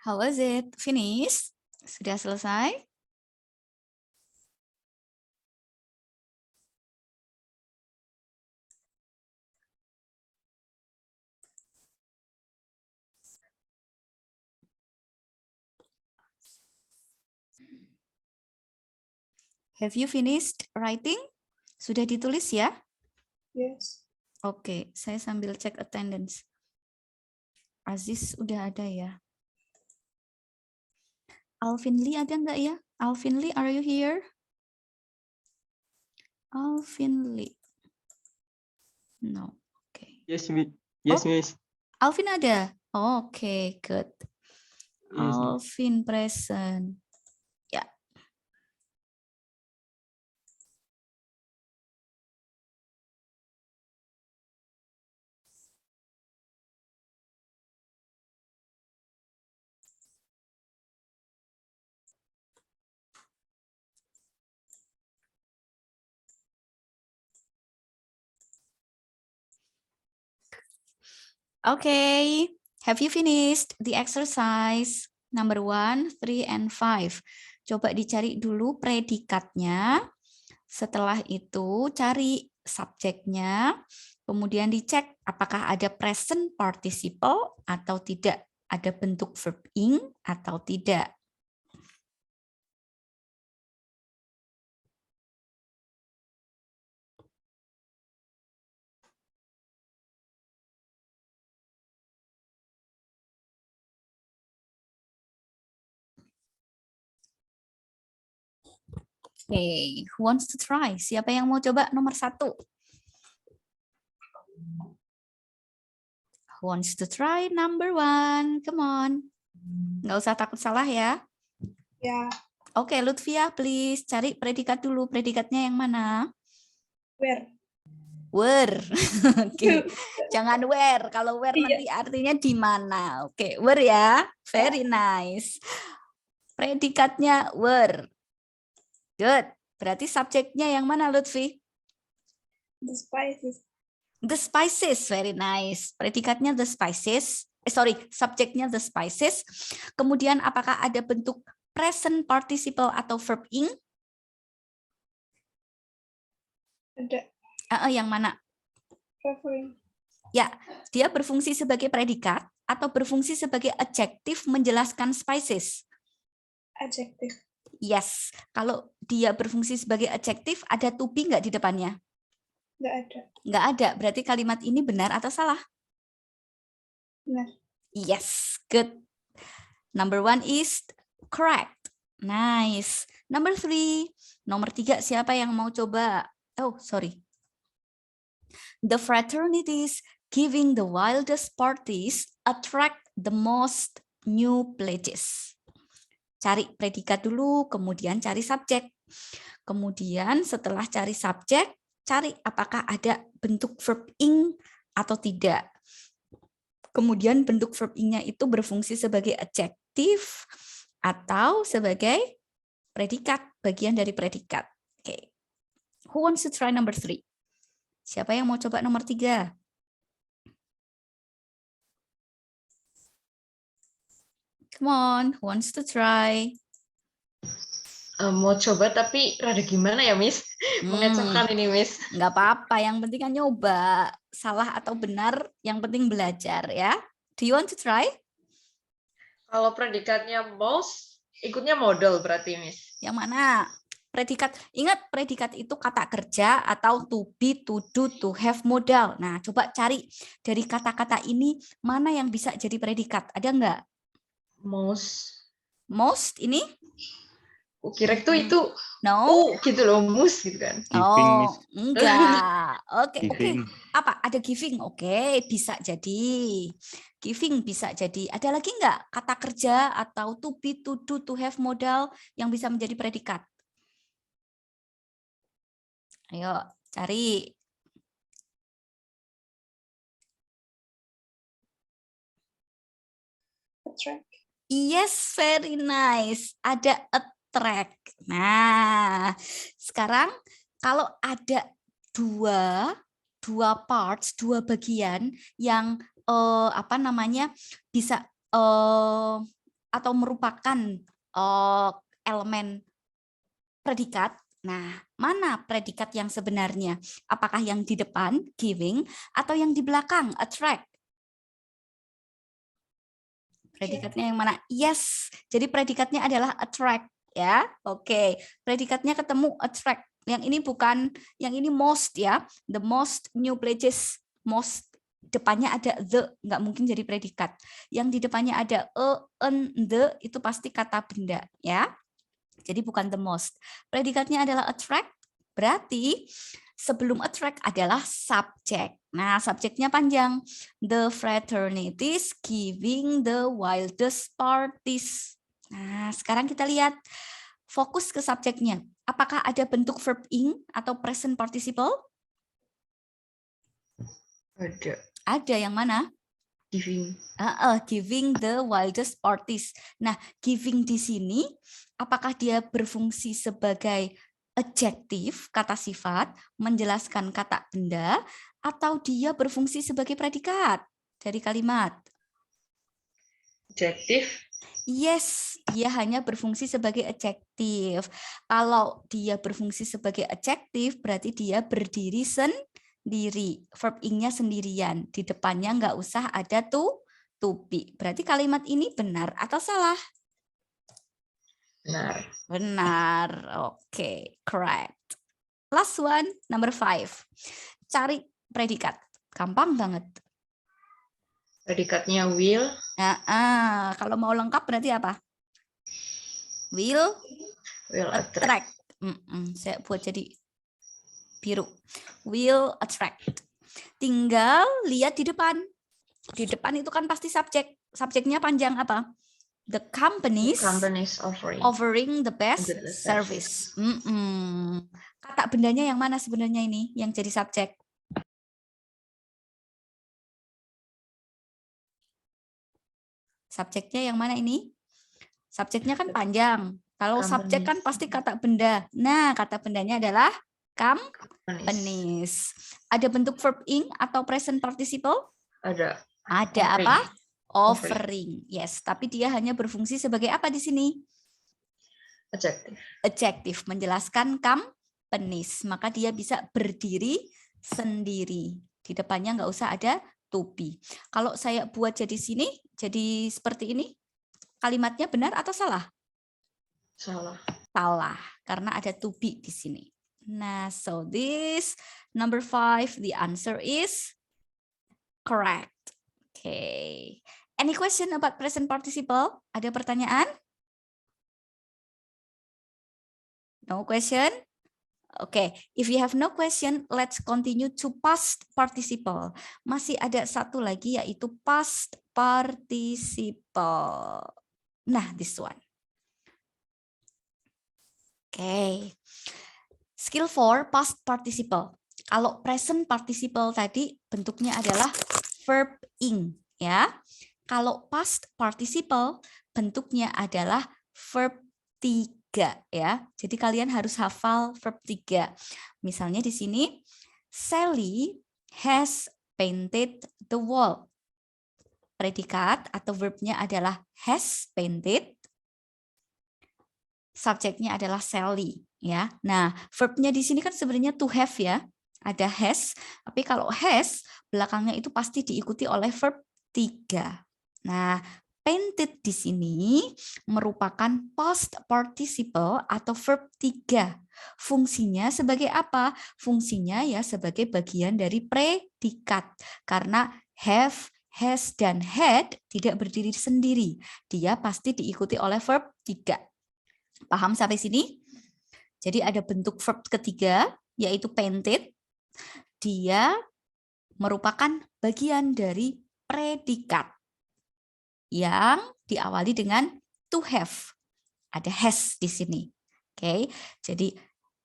[SPEAKER 1] How was it? Finish? Sudah selesai? Have you finished writing? Sudah ditulis ya?
[SPEAKER 2] Yes.
[SPEAKER 1] Oke, saya sambil cek attendance. Aziz udah ada ya? Alvin Lee ada nggak ya? Alvin Lee, are you here? Alvin Lee. No. Oke.
[SPEAKER 3] Yes, Miss. Yes,
[SPEAKER 1] Oh.
[SPEAKER 3] Miss.
[SPEAKER 1] Alvin ada? Oke, good.
[SPEAKER 3] Yes, Miss.
[SPEAKER 1] Alvin present. Ya. Okay, have you finished the exercise number 1, 3, and 5? Coba dicari dulu predikatnya. Setelah itu cari subjeknya. Kemudian dicek apakah ada present participle atau tidak. Ada bentuk verb ing atau tidak. Okay, who wants to try? Siapa yang mau coba nomor 1? Who wants to try number 1? Come on. Nggak usah takut salah ya.
[SPEAKER 2] Ya.
[SPEAKER 1] Oke, Lutfia, please cari predikat dulu. Predikatnya yang mana?
[SPEAKER 2] Where?
[SPEAKER 1] Where. Oke, jangan where. Kalau where nanti artinya di mana. Oke, where ya. Very nice. Predikatnya where. Good. Berarti subjeknya yang mana, Lutfi?
[SPEAKER 2] The spices.
[SPEAKER 1] The spices. Very nice. Predikatnya the spices. Subjeknya the spices. Kemudian apakah ada bentuk present participle atau verb ing?
[SPEAKER 2] Ada.
[SPEAKER 1] Yang mana?
[SPEAKER 2] Referring.
[SPEAKER 1] Ya, dia berfungsi sebagai predikat atau berfungsi sebagai adjektif menjelaskan spices?
[SPEAKER 2] Adjective.
[SPEAKER 1] Yes, kalau dia berfungsi sebagai adjektif, ada to be nggak di depannya?
[SPEAKER 2] Nggak ada.
[SPEAKER 1] Nggak ada, berarti kalimat ini benar atau salah?
[SPEAKER 2] Benar.
[SPEAKER 1] Yes, good. Number 1 is correct. Nice. Number 3. Nomor 3, siapa yang mau coba? Oh, sorry. The fraternities giving the wildest parties attract the most new pledges. Cari predikat dulu, kemudian cari subjek. Kemudian setelah cari subjek, cari apakah ada bentuk verb ing atau tidak. Kemudian bentuk verb ing-nya itu berfungsi sebagai adjektif atau sebagai predikat, bagian dari predikat. Oke. Who wants to try number 3? Siapa yang mau coba nomor 3? Come on, who wants to try?
[SPEAKER 5] Mau coba tapi rada gimana ya, Miss? Mengecekkan ini, Miss.
[SPEAKER 1] Nggak apa-apa, yang penting kan nyoba. Salah atau benar, yang penting belajar ya. Do you want to try?
[SPEAKER 5] Kalau predikatnya most, ikutnya modal berarti, Miss.
[SPEAKER 1] Yang mana? Predikat. Ingat, predikat itu kata kerja atau to be, to do, to have modal. Nah, coba cari dari kata-kata ini mana yang bisa jadi predikat. Ada nggak? Most ini?
[SPEAKER 5] Kira itu
[SPEAKER 1] No.
[SPEAKER 5] gitu loh, mus gitu kan.
[SPEAKER 4] Giving,
[SPEAKER 1] Oh,
[SPEAKER 4] Miss.
[SPEAKER 1] enggak. Oke.
[SPEAKER 4] Giving.
[SPEAKER 1] Apa? Ada giving? Oke, bisa jadi. Giving bisa jadi. Ada lagi enggak kata kerja atau to be, to do, to have modal yang bisa menjadi predikat? Ayo, cari.
[SPEAKER 2] Attract.
[SPEAKER 1] Yes, very nice. Ada attract. Nah, sekarang kalau ada dua parts, dua bagian yang bisa atau merupakan elemen predikat. Nah, mana predikat yang sebenarnya? Apakah yang di depan, giving, atau yang di belakang, attract? Predikatnya yang mana? Yes. Jadi predikatnya adalah attract, ya. Oke. Predikatnya ketemu attract. Yang ini bukan, yang ini most, ya. The most new places, most depannya ada the, nggak mungkin jadi predikat. Yang di depannya ada an, the, itu pasti kata benda, ya. Jadi bukan the most. Predikatnya adalah attract, berarti sebelum attract adalah subjek. Nah, subjeknya panjang. The fraternities giving the wildest parties. Nah, sekarang kita lihat fokus ke subjeknya. Apakah ada bentuk verb ing atau present participle?
[SPEAKER 5] Ada.
[SPEAKER 1] Ada, yang mana?
[SPEAKER 5] Giving.
[SPEAKER 1] Giving the wildest parties. Nah, giving di sini, apakah dia berfungsi sebagai adjektif, kata sifat, menjelaskan kata benda, atau dia berfungsi sebagai predikat dari kalimat?
[SPEAKER 5] Adjektif.
[SPEAKER 1] Yes, dia hanya berfungsi sebagai adjektif. Kalau dia berfungsi sebagai adjektif, berarti dia berdiri sendiri. Verb ing-nya sendirian. Di depannya nggak usah ada to be. Berarti kalimat ini benar atau salah?
[SPEAKER 5] Benar.
[SPEAKER 1] Benar. Oke, correct. Last one, number 5. Cari predikat. Gampang banget.
[SPEAKER 5] Predikatnya will.
[SPEAKER 1] Kalau mau lengkap berarti apa? Will
[SPEAKER 5] Attract.
[SPEAKER 1] Saya buat jadi biru. Will attract. Tinggal lihat di depan. Di depan itu kan pasti subjek. Subjeknya panjang apa? The companies offering the best service. Kata bendanya yang mana sebenarnya ini yang jadi subjek? Subjeknya yang mana ini? Subjeknya kan panjang. Kalau subjek kan pasti kata benda. Nah, kata bendanya adalah companies. Ada bentuk verb ing atau present participle?
[SPEAKER 5] Ada.
[SPEAKER 1] Ada apa? Offering. Yes, tapi dia hanya berfungsi sebagai apa di sini?
[SPEAKER 5] Adjektif.
[SPEAKER 1] Adjektif, menjelaskan companies. Maka dia bisa berdiri sendiri. Di depannya nggak usah ada to be. Kalau saya buat jadi sini, jadi seperti ini, kalimatnya benar atau salah?
[SPEAKER 5] Salah.
[SPEAKER 1] Salah, karena ada to be di sini. Nah, so this number 5, the answer is correct. Okay. Any question about present participle? Ada pertanyaan? No question? Okay, if you have no question, let's continue to past participle. Masih ada satu lagi yaitu past participle. Nah, this one. Okay. Skill 4, past participle. Kalau present participle tadi bentuknya adalah verb ing, ya. Kalau past participle bentuknya adalah verb 3, ya. Jadi kalian harus hafal verb 3. Misalnya di sini Sally has painted the wall. Predikat atau verbnya adalah has painted. Subjeknya adalah Sally, ya. Nah, verbnya di sini kan sebenarnya to have, ya. Ada has, tapi kalau has belakangnya itu pasti diikuti oleh verb 3. Nah, painted di sini merupakan past participle atau verb 3. Fungsinya sebagai apa? Fungsinya ya sebagai bagian dari predikat. Karena have, has, dan had tidak berdiri sendiri. Dia pasti diikuti oleh verb 3. Paham sampai sini? Jadi ada bentuk verb ketiga, yaitu painted. Dia merupakan bagian dari predikat yang diawali dengan to have. Ada has di sini. Oke, jadi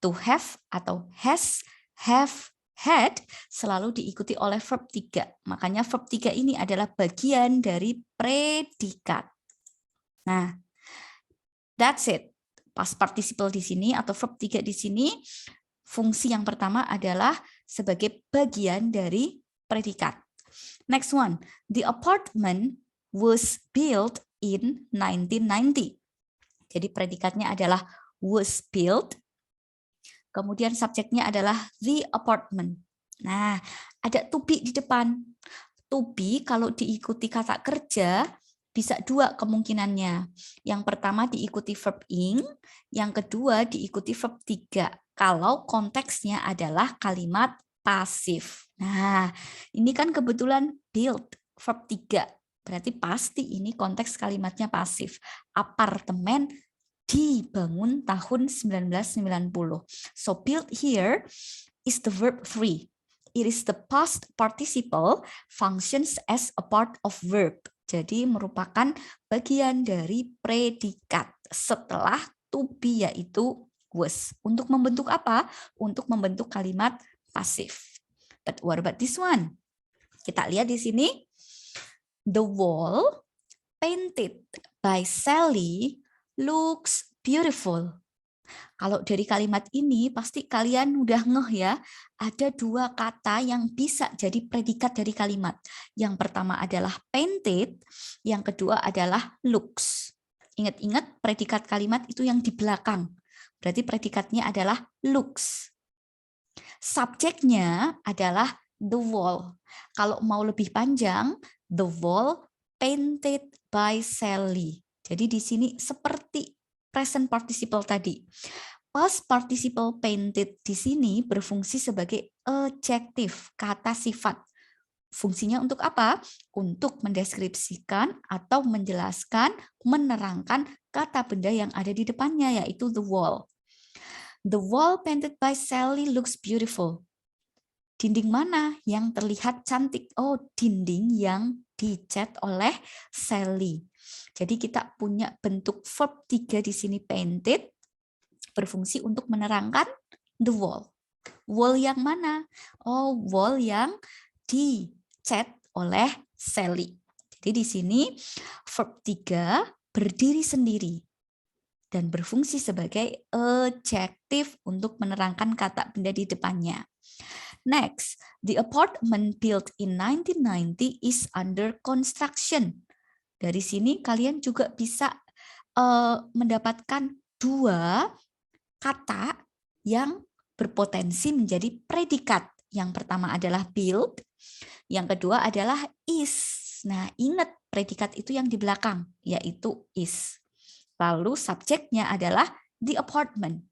[SPEAKER 1] to have atau has, have, had selalu diikuti oleh verb 3. Makanya verb 3 ini adalah bagian dari predikat. Nah, that's it. Past participle di sini atau verb 3 di sini, fungsi yang pertama adalah sebagai bagian dari predikat. Next one, the apartment was built in 1990. Jadi predikatnya adalah was built. Kemudian subjeknya adalah the apartment. Nah, ada to be di depan. To be kalau diikuti kata kerja bisa dua kemungkinannya. Yang pertama diikuti verb ing, yang kedua diikuti verb 3. Kalau konteksnya adalah kalimat pasif. Nah, ini kan kebetulan build verb 3. Berarti pasti ini konteks kalimatnya pasif. Apartemen dibangun tahun 1990. So built here is the verb 3. It is the past participle functions as a part of verb. Jadi merupakan bagian dari predikat setelah to be yaitu was. Untuk membentuk apa? Untuk membentuk kalimat pasif. But what about this one? Kita lihat di sini. The wall painted by Sally looks beautiful. Kalau dari kalimat ini pasti kalian udah ngeh ya, ada dua kata yang bisa jadi predikat dari kalimat. Yang pertama adalah painted, yang kedua adalah looks. Ingat-ingat predikat kalimat itu yang di belakang. Berarti predikatnya adalah looks. Subjeknya adalah the wall. Kalau mau lebih panjang, the wall painted by Sally. Jadi di sini seperti present participle tadi. Past participle painted di sini berfungsi sebagai adjective, kata sifat. Fungsinya untuk apa? Untuk mendeskripsikan atau menjelaskan, menerangkan kata benda yang ada di depannya, yaitu the wall. The wall painted by Sally looks beautiful. Dinding mana yang terlihat cantik? Oh, dinding yang dicat oleh Sally. Jadi kita punya bentuk verb 3 di sini painted, berfungsi untuk menerangkan the wall. Wall yang mana? Oh, wall yang dicat oleh Sally. Jadi di sini verb 3 berdiri sendiri dan berfungsi sebagai adjective untuk menerangkan kata benda di depannya. Next, the apartment built in 1990 is under construction. Dari sini kalian juga bisa mendapatkan dua kata yang berpotensi menjadi predikat. Yang pertama adalah build, yang kedua adalah is. Nah, ingat predikat itu yang di belakang, yaitu is. Lalu subjeknya adalah the apartment.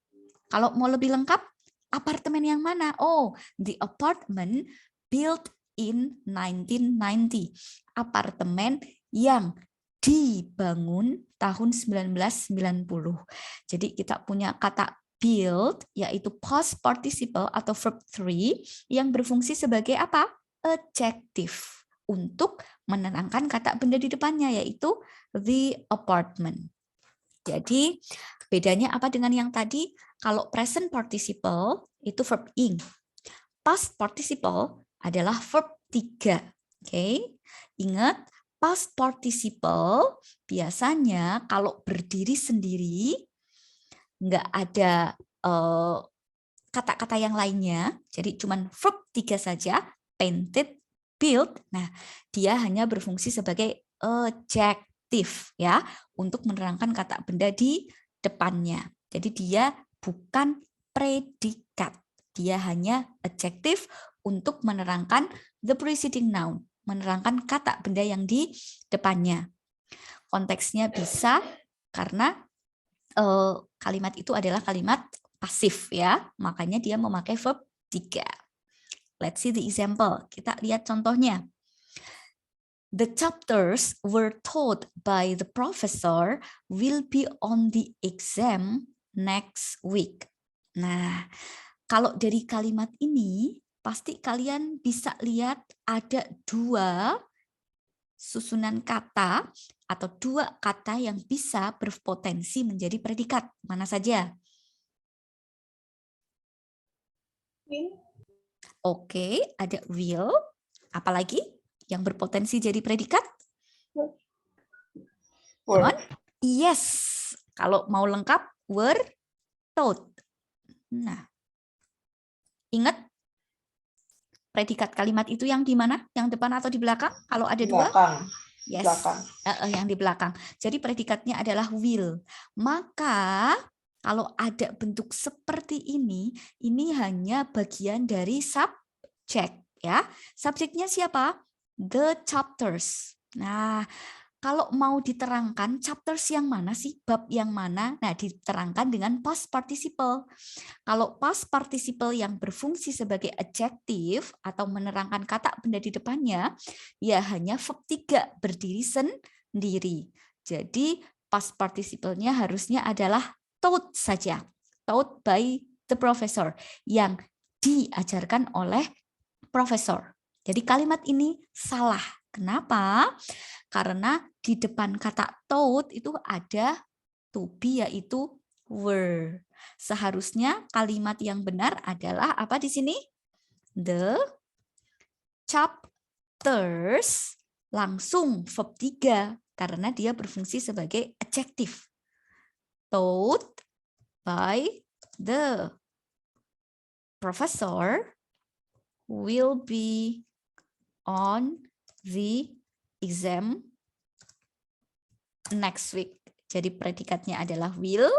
[SPEAKER 1] Kalau mau lebih lengkap, apartemen yang mana? Oh, the apartment built in 1990. Apartemen yang dibangun tahun 1990. Jadi kita punya kata build, yaitu past participle atau verb 3 yang berfungsi sebagai apa? Adjective untuk menerangkan kata benda di depannya, yaitu the apartment. Jadi bedanya apa dengan yang tadi? Kalau present participle itu verb ing. Past participle adalah verb 3. Oke. Ingat, past participle biasanya kalau berdiri sendiri nggak ada kata-kata yang lainnya, jadi cuman verb 3 saja, painted, built. Nah, dia hanya berfungsi sebagai adjective ya, untuk menerangkan kata benda di depannya. Jadi dia bukan predikat. Dia hanya adjective untuk menerangkan the preceding noun, menerangkan kata benda yang di depannya. Konteksnya bisa karena kalimat itu adalah kalimat pasif ya, makanya dia memakai verb 3. Let's see the example. Kita lihat contohnya. The chapters were taught by the professor will be on the exam next week. Nah, kalau dari kalimat ini pasti kalian bisa lihat ada dua susunan kata atau dua kata yang bisa berpotensi menjadi predikat. Mana saja? Oke, ada will. Apalagi yang berpotensi jadi predikat?
[SPEAKER 5] Were.
[SPEAKER 1] Yes. Kalau mau lengkap, were taught. Nah, ingat predikat kalimat itu yang di mana? Yang depan atau di belakang? Kalau ada dua?
[SPEAKER 5] Belakang.
[SPEAKER 1] Yes.
[SPEAKER 5] Belakang.
[SPEAKER 1] Yang di belakang. Jadi predikatnya adalah will. Maka kalau ada bentuk seperti ini hanya bagian dari subjek ya. Subjeknya siapa? The chapters. Nah, kalau mau diterangkan chapters yang mana sih? Bab yang mana? Nah, diterangkan dengan past participle. Kalau past participle yang berfungsi sebagai adjektif atau menerangkan kata benda di depannya, ya hanya verb 3 berdiri sendiri. Jadi past participle-nya harusnya adalah taught saja. Taught by the professor, yang diajarkan oleh profesor. Jadi kalimat ini salah. Kenapa? Karena di depan kata taught itu ada to be, yaitu were. Seharusnya kalimat yang benar adalah apa di sini? The chapters, langsung verb 3 karena dia berfungsi sebagai adjektif. Taught by the professor will be on the exam next week. Jadi predikatnya adalah will,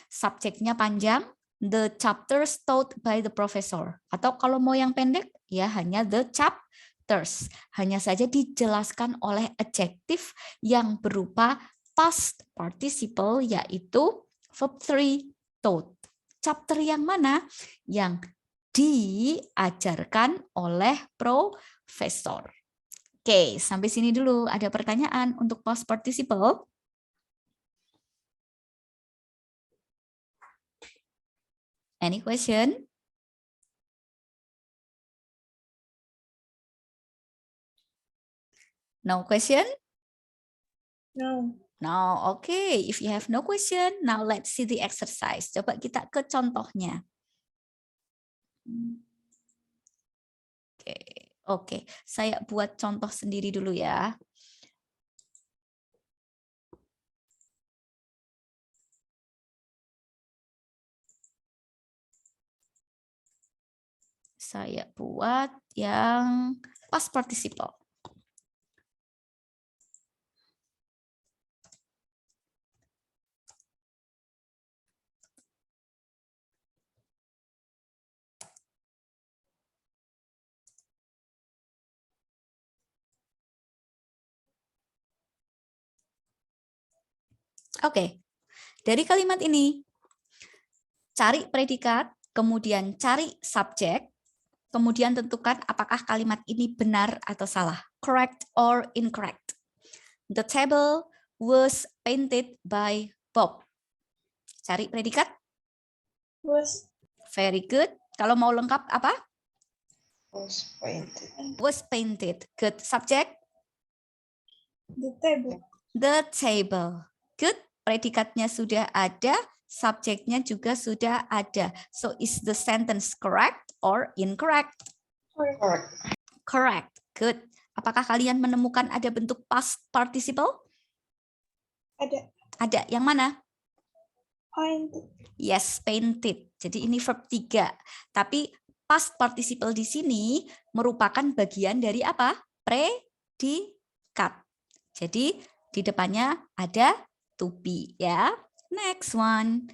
[SPEAKER 1] subjeknya panjang, the chapters taught by the professor. Atau kalau mau yang pendek, ya hanya the chapters. Hanya saja dijelaskan oleh adjektif yang berupa past participle, yaitu verb 3 taught. Chapter yang mana? Yang diajarkan oleh profesor. Oke, sampai sini dulu. Ada pertanyaan untuk past participle? Any question? No question?
[SPEAKER 2] No.
[SPEAKER 1] No, okay. If you have no question, now let's see the exercise. Coba kita ke contohnya. Oke. Saya buat contoh sendiri dulu ya. Saya buat yang past participle. Oke, dari kalimat ini, cari predikat, kemudian cari subjek, kemudian tentukan apakah kalimat ini benar atau salah, correct or incorrect. The table was painted by Bob. Cari predikat.
[SPEAKER 2] Was.
[SPEAKER 1] Very good. Kalau mau lengkap apa?
[SPEAKER 5] Was painted.
[SPEAKER 1] Was painted. Good. Subject.
[SPEAKER 2] The table.
[SPEAKER 1] The table. Good. Predikatnya sudah ada, subjeknya juga sudah ada. So is the sentence correct or incorrect?
[SPEAKER 5] Correct.
[SPEAKER 1] Correct. Good. Apakah kalian menemukan ada bentuk past participle?
[SPEAKER 2] Ada.
[SPEAKER 1] Ada. Yang mana?
[SPEAKER 2] Painted.
[SPEAKER 1] Yes, painted. Jadi ini verb 3. Tapi past participle di sini merupakan bagian dari apa? Predikat. Jadi di depannya ada to be ya. Next one.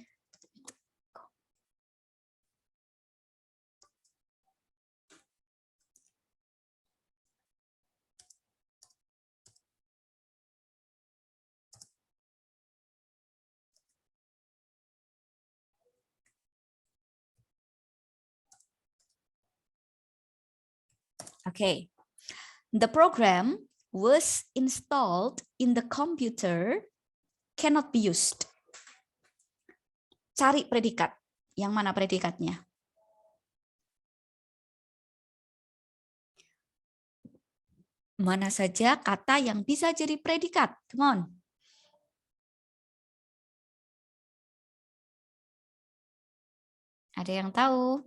[SPEAKER 1] Okay. The program was installed in the computer cannot be used. Cari predikat. Yang mana predikatnya? Mana saja kata yang bisa jadi predikat? Come on. Ada yang tahu?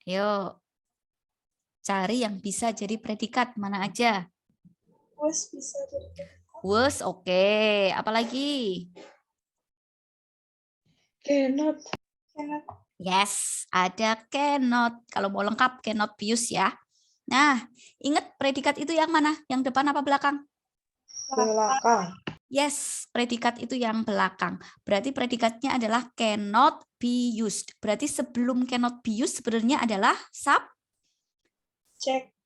[SPEAKER 1] Yuk. Cari yang bisa jadi predikat. Mana aja?
[SPEAKER 2] Was bisa jadi.
[SPEAKER 1] Was, oke. Apalagi?
[SPEAKER 5] Cannot.
[SPEAKER 2] Cannot.
[SPEAKER 1] Yes, ada cannot. Kalau mau lengkap cannot be used ya. Nah, ingat predikat itu yang mana? Yang depan apa belakang?
[SPEAKER 2] Belakang.
[SPEAKER 1] Yes, predikat itu yang belakang. Berarti predikatnya adalah cannot be used. Berarti sebelum cannot be used sebenarnya adalah
[SPEAKER 2] Cek.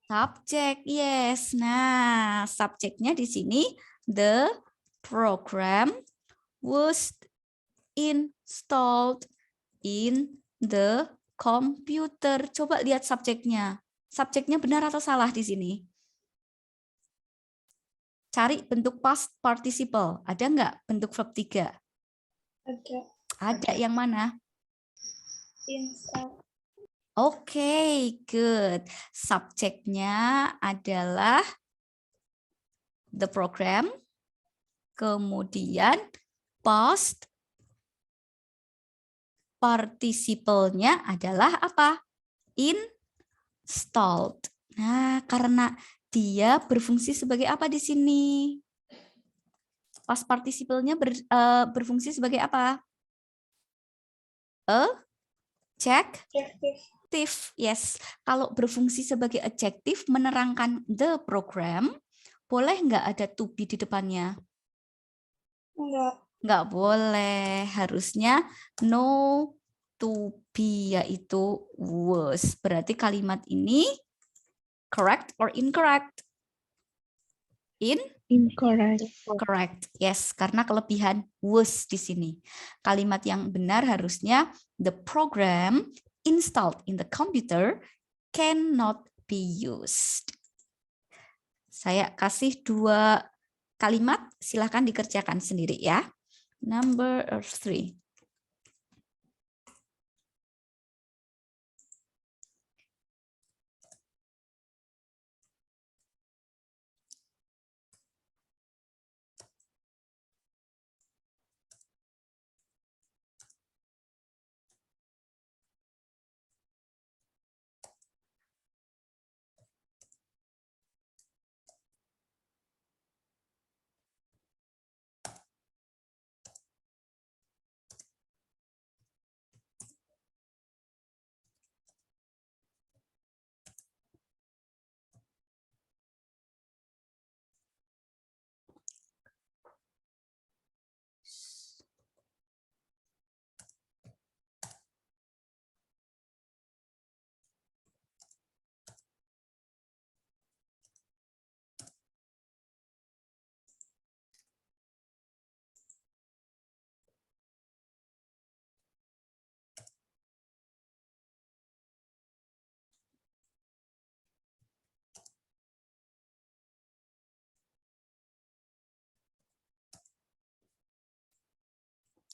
[SPEAKER 1] subject. Yes. Nah, subjeknya di sini the program was installed in the computer. Coba lihat subjeknya. Subjeknya benar atau salah di sini? Cari bentuk past participle. Ada nggak bentuk verb 3?
[SPEAKER 2] Ada.
[SPEAKER 1] Ada yang mana?
[SPEAKER 2] Install.
[SPEAKER 1] Oke, good. Subjeknya adalah the program. Kemudian past participle-nya adalah apa? Installed. Nah, karena dia berfungsi sebagai apa di sini? Past participle-nya berfungsi sebagai apa? Adjective. Yes. Kalau berfungsi sebagai adjective menerangkan the program, boleh nggak ada to be di depannya?
[SPEAKER 2] Enggak.
[SPEAKER 1] Nggak boleh. Harusnya no to be, yaitu was. Berarti kalimat ini correct or incorrect?
[SPEAKER 3] Incorrect.
[SPEAKER 1] Correct. Yes, karena kelebihan was di sini. Kalimat yang benar harusnya the program installed in the computer cannot be used. Saya kasih 2 kalimat, silahkan dikerjakan sendiri ya. Number 3.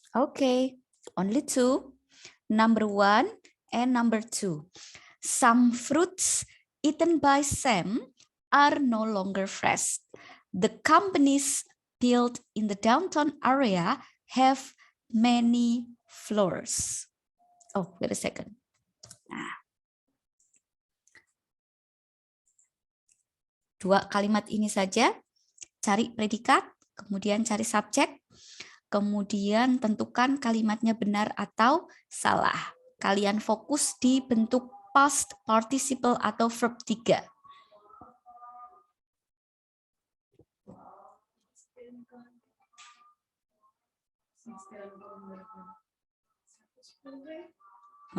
[SPEAKER 1] Okay, only 2. Number 1 and number 2. Some fruits eaten by Sam are no longer fresh. The companies built in the downtown area have many floors. Oh, wait a second. Nah. 2 kalimat ini saja. Cari predikat, kemudian cari subjek, kemudian tentukan kalimatnya benar atau salah. Kalian fokus di bentuk past participle atau verb 3.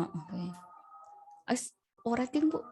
[SPEAKER 1] Oke. Bu.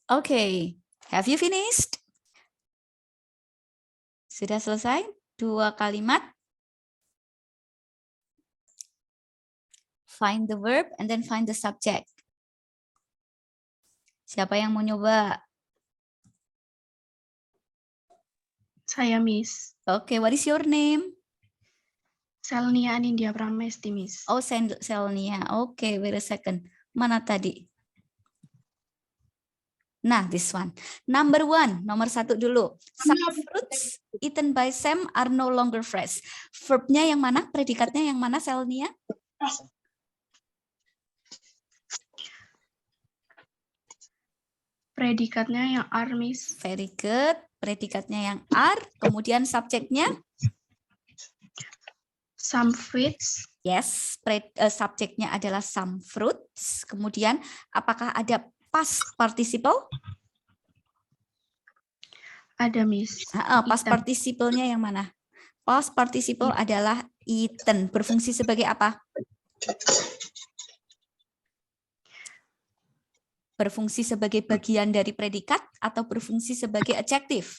[SPEAKER 1] Okay, have you finished? Sudah selesai? 2 kalimat. Find the verb and then find the subject. Siapa yang mau nyoba?
[SPEAKER 3] Saya Miss.
[SPEAKER 1] Okay, what is your name?
[SPEAKER 3] Selnia Anindya Pramesti, Miss.
[SPEAKER 1] Oh, Selnia. Okay, wait a second. Mana tadi? Nah, this one. Number 1, nomor 1 dulu. Some fruits eaten by Sam are no longer fresh. Verbnya yang mana? Predikatnya yang mana, Selnia?
[SPEAKER 3] Predikatnya yang are, Miss.
[SPEAKER 1] Very good. Predikatnya yang are. Kemudian subjeknya?
[SPEAKER 3] Some fruits.
[SPEAKER 1] Yes. Subjeknya adalah some fruits. Kemudian apakah ada past participle?
[SPEAKER 3] Ada, Miss.
[SPEAKER 1] Past participle-nya yang mana? Past participle adalah eaten. Berfungsi sebagai apa? Berfungsi sebagai bagian dari predikat atau berfungsi sebagai adjective?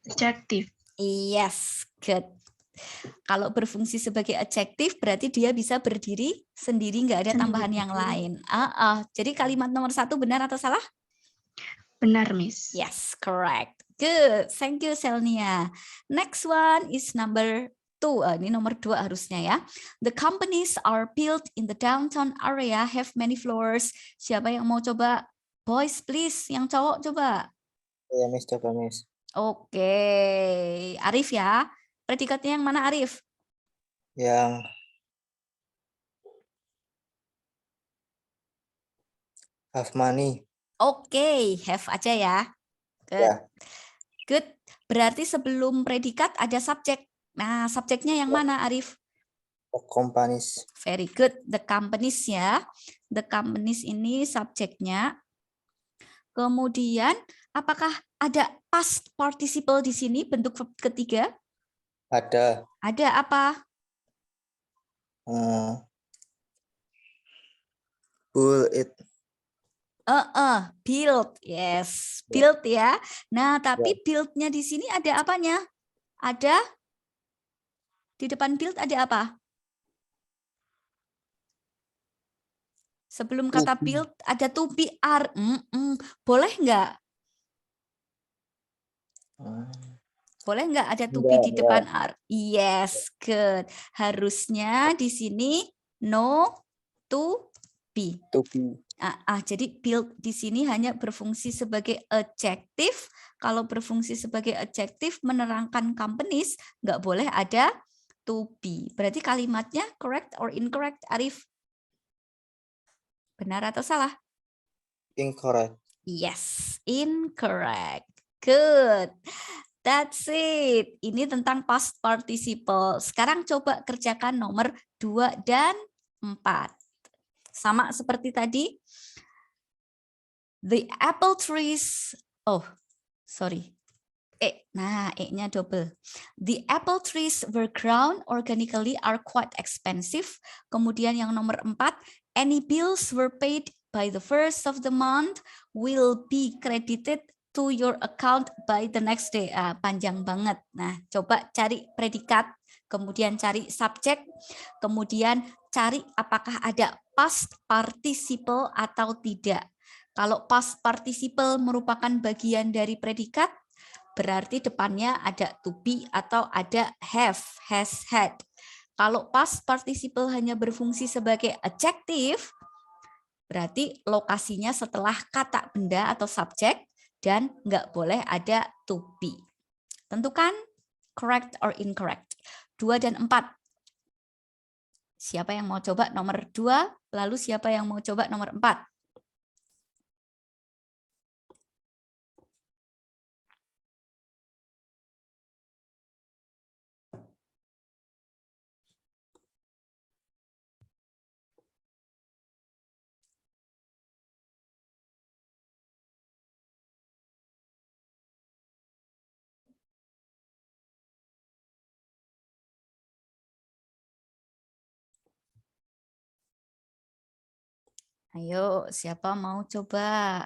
[SPEAKER 3] Adjective.
[SPEAKER 1] Yes, good. Kalau berfungsi sebagai adjective berarti dia bisa berdiri sendiri, nggak ada tambahan yang lain. Jadi kalimat nomor 1 benar atau salah?
[SPEAKER 3] Benar, Miss.
[SPEAKER 1] Yes, correct. Good. Thank you, Selnia. Next one is number 2. Ini nomor 2 harusnya ya. The companies are built in the downtown area, have many floors. Siapa yang mau coba? Boys, please. Yang cowok coba.
[SPEAKER 6] Ya, Miss, coba, Miss.
[SPEAKER 1] Oke. Arif ya. Predikatnya yang mana, Arif?
[SPEAKER 6] Yang have money.
[SPEAKER 1] Oke, have aja ya. Good.
[SPEAKER 6] Ya.
[SPEAKER 1] Good. Berarti sebelum predikat ada subjek. Nah, subjeknya yang mana, Arif?
[SPEAKER 6] The companies.
[SPEAKER 1] Very good. The companies ya. The companies ini subjeknya. Kemudian, apakah ada past participle di sini, bentuk verb ketiga?
[SPEAKER 6] Ada.
[SPEAKER 1] Ada apa?
[SPEAKER 6] Bull it.
[SPEAKER 1] Build. Yes, build ya. Nah, tapi build-nya di sini ada apanya? Ada di depan build ada apa? Sebelum kata build ada to be are. Boleh nggak? Boleh nggak ada to be di depan are? Yes, good. Harusnya di sini no to be.
[SPEAKER 6] To be.
[SPEAKER 1] Jadi build di sini hanya berfungsi sebagai adjective. Kalau berfungsi sebagai adjective menerangkan companies, nggak boleh ada to be. Berarti kalimatnya correct or incorrect, Arif? Benar atau salah?
[SPEAKER 6] Incorrect.
[SPEAKER 1] Yes, incorrect. Good. That's it. Ini tentang past participle. Sekarang coba kerjakan nomor 2 dan 4. Sama seperti tadi. The apple trees. Oh, sorry. E-nya double. The apple trees were grown organically are quite expensive. Kemudian yang nomor 4, any bills were paid by the first of the month will be credited to your account by the next day. Panjang banget. Nah, coba cari predikat, kemudian cari subjek, kemudian cari apakah ada past participle atau tidak. Kalau past participle merupakan bagian dari predikat, berarti depannya ada to be atau ada have, has, had. Kalau past participle hanya berfungsi sebagai adjective, berarti lokasinya setelah kata benda atau subjek dan nggak boleh ada to be. Tentukan correct or incorrect. 2 dan 4. Siapa yang mau coba nomor 2, lalu siapa yang mau coba nomor 4? Ayo, siapa mau coba?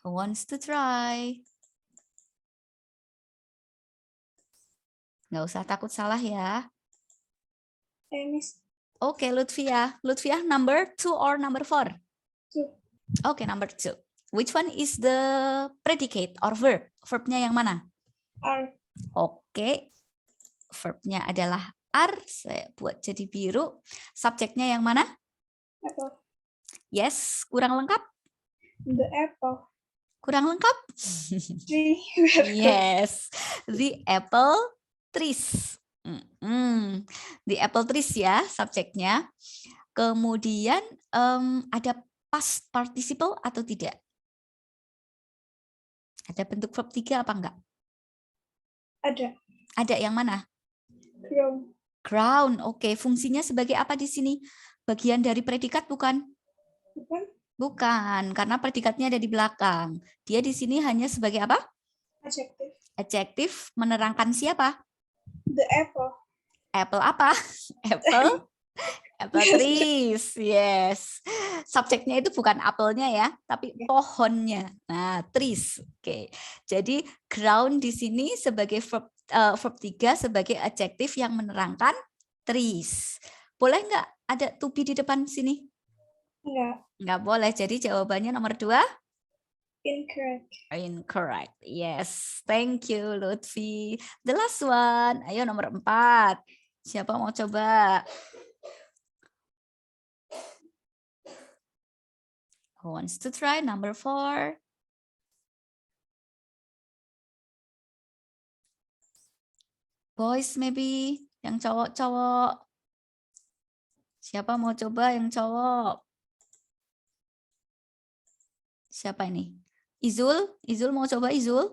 [SPEAKER 1] Who wants to try? Nggak usah takut salah ya.
[SPEAKER 2] Miss.
[SPEAKER 1] Oke, Lutfia. Lutfia, number 2 or number 4?
[SPEAKER 2] 2.
[SPEAKER 1] Oke, number 2. Which one is the predicate or verb? Verbnya yang mana?
[SPEAKER 2] Are.
[SPEAKER 1] Oke, verbnya adalah are. Saya buat jadi biru. Subjeknya yang mana?
[SPEAKER 2] Apple.
[SPEAKER 1] Yes, kurang lengkap?
[SPEAKER 2] The apple.
[SPEAKER 1] Kurang lengkap?
[SPEAKER 2] Tree.
[SPEAKER 1] Yes, the apple trees. The apple trees ya subjeknya. Kemudian ada past participle atau tidak? Ada bentuk verb 3 apa enggak?
[SPEAKER 2] Ada.
[SPEAKER 1] Ada yang mana?
[SPEAKER 2] Grown.
[SPEAKER 1] Ground. Oke, fungsinya sebagai apa di sini? Bagian dari predikat bukan?
[SPEAKER 2] Bukan?
[SPEAKER 1] Bukan, karena predikatnya ada di belakang. Dia di sini hanya sebagai apa?
[SPEAKER 2] Adjective.
[SPEAKER 1] Adjektif menerangkan siapa?
[SPEAKER 2] The apple.
[SPEAKER 1] Apple apa? Apple. Apple trees. Yes. Subjeknya itu bukan apelnya ya, tapi pohonnya. Nah, trees. Oke. Jadi ground di sini sebagai verb 3 sebagai adjektif yang menerangkan trees. Boleh nggak ada to be di depan sini?
[SPEAKER 2] Enggak.
[SPEAKER 1] Nggak boleh. Jadi jawabannya nomor 2?
[SPEAKER 2] Incorrect.
[SPEAKER 1] Incorrect. Yes. Thank you, Lutfi. The last one. Ayo nomor 4. Siapa mau coba? Who wants to try? Number 4. Boys maybe. Yang cowok-cowok. Siapa mau coba yang cowok? Siapa ini? Izul? Izul mau coba Izul?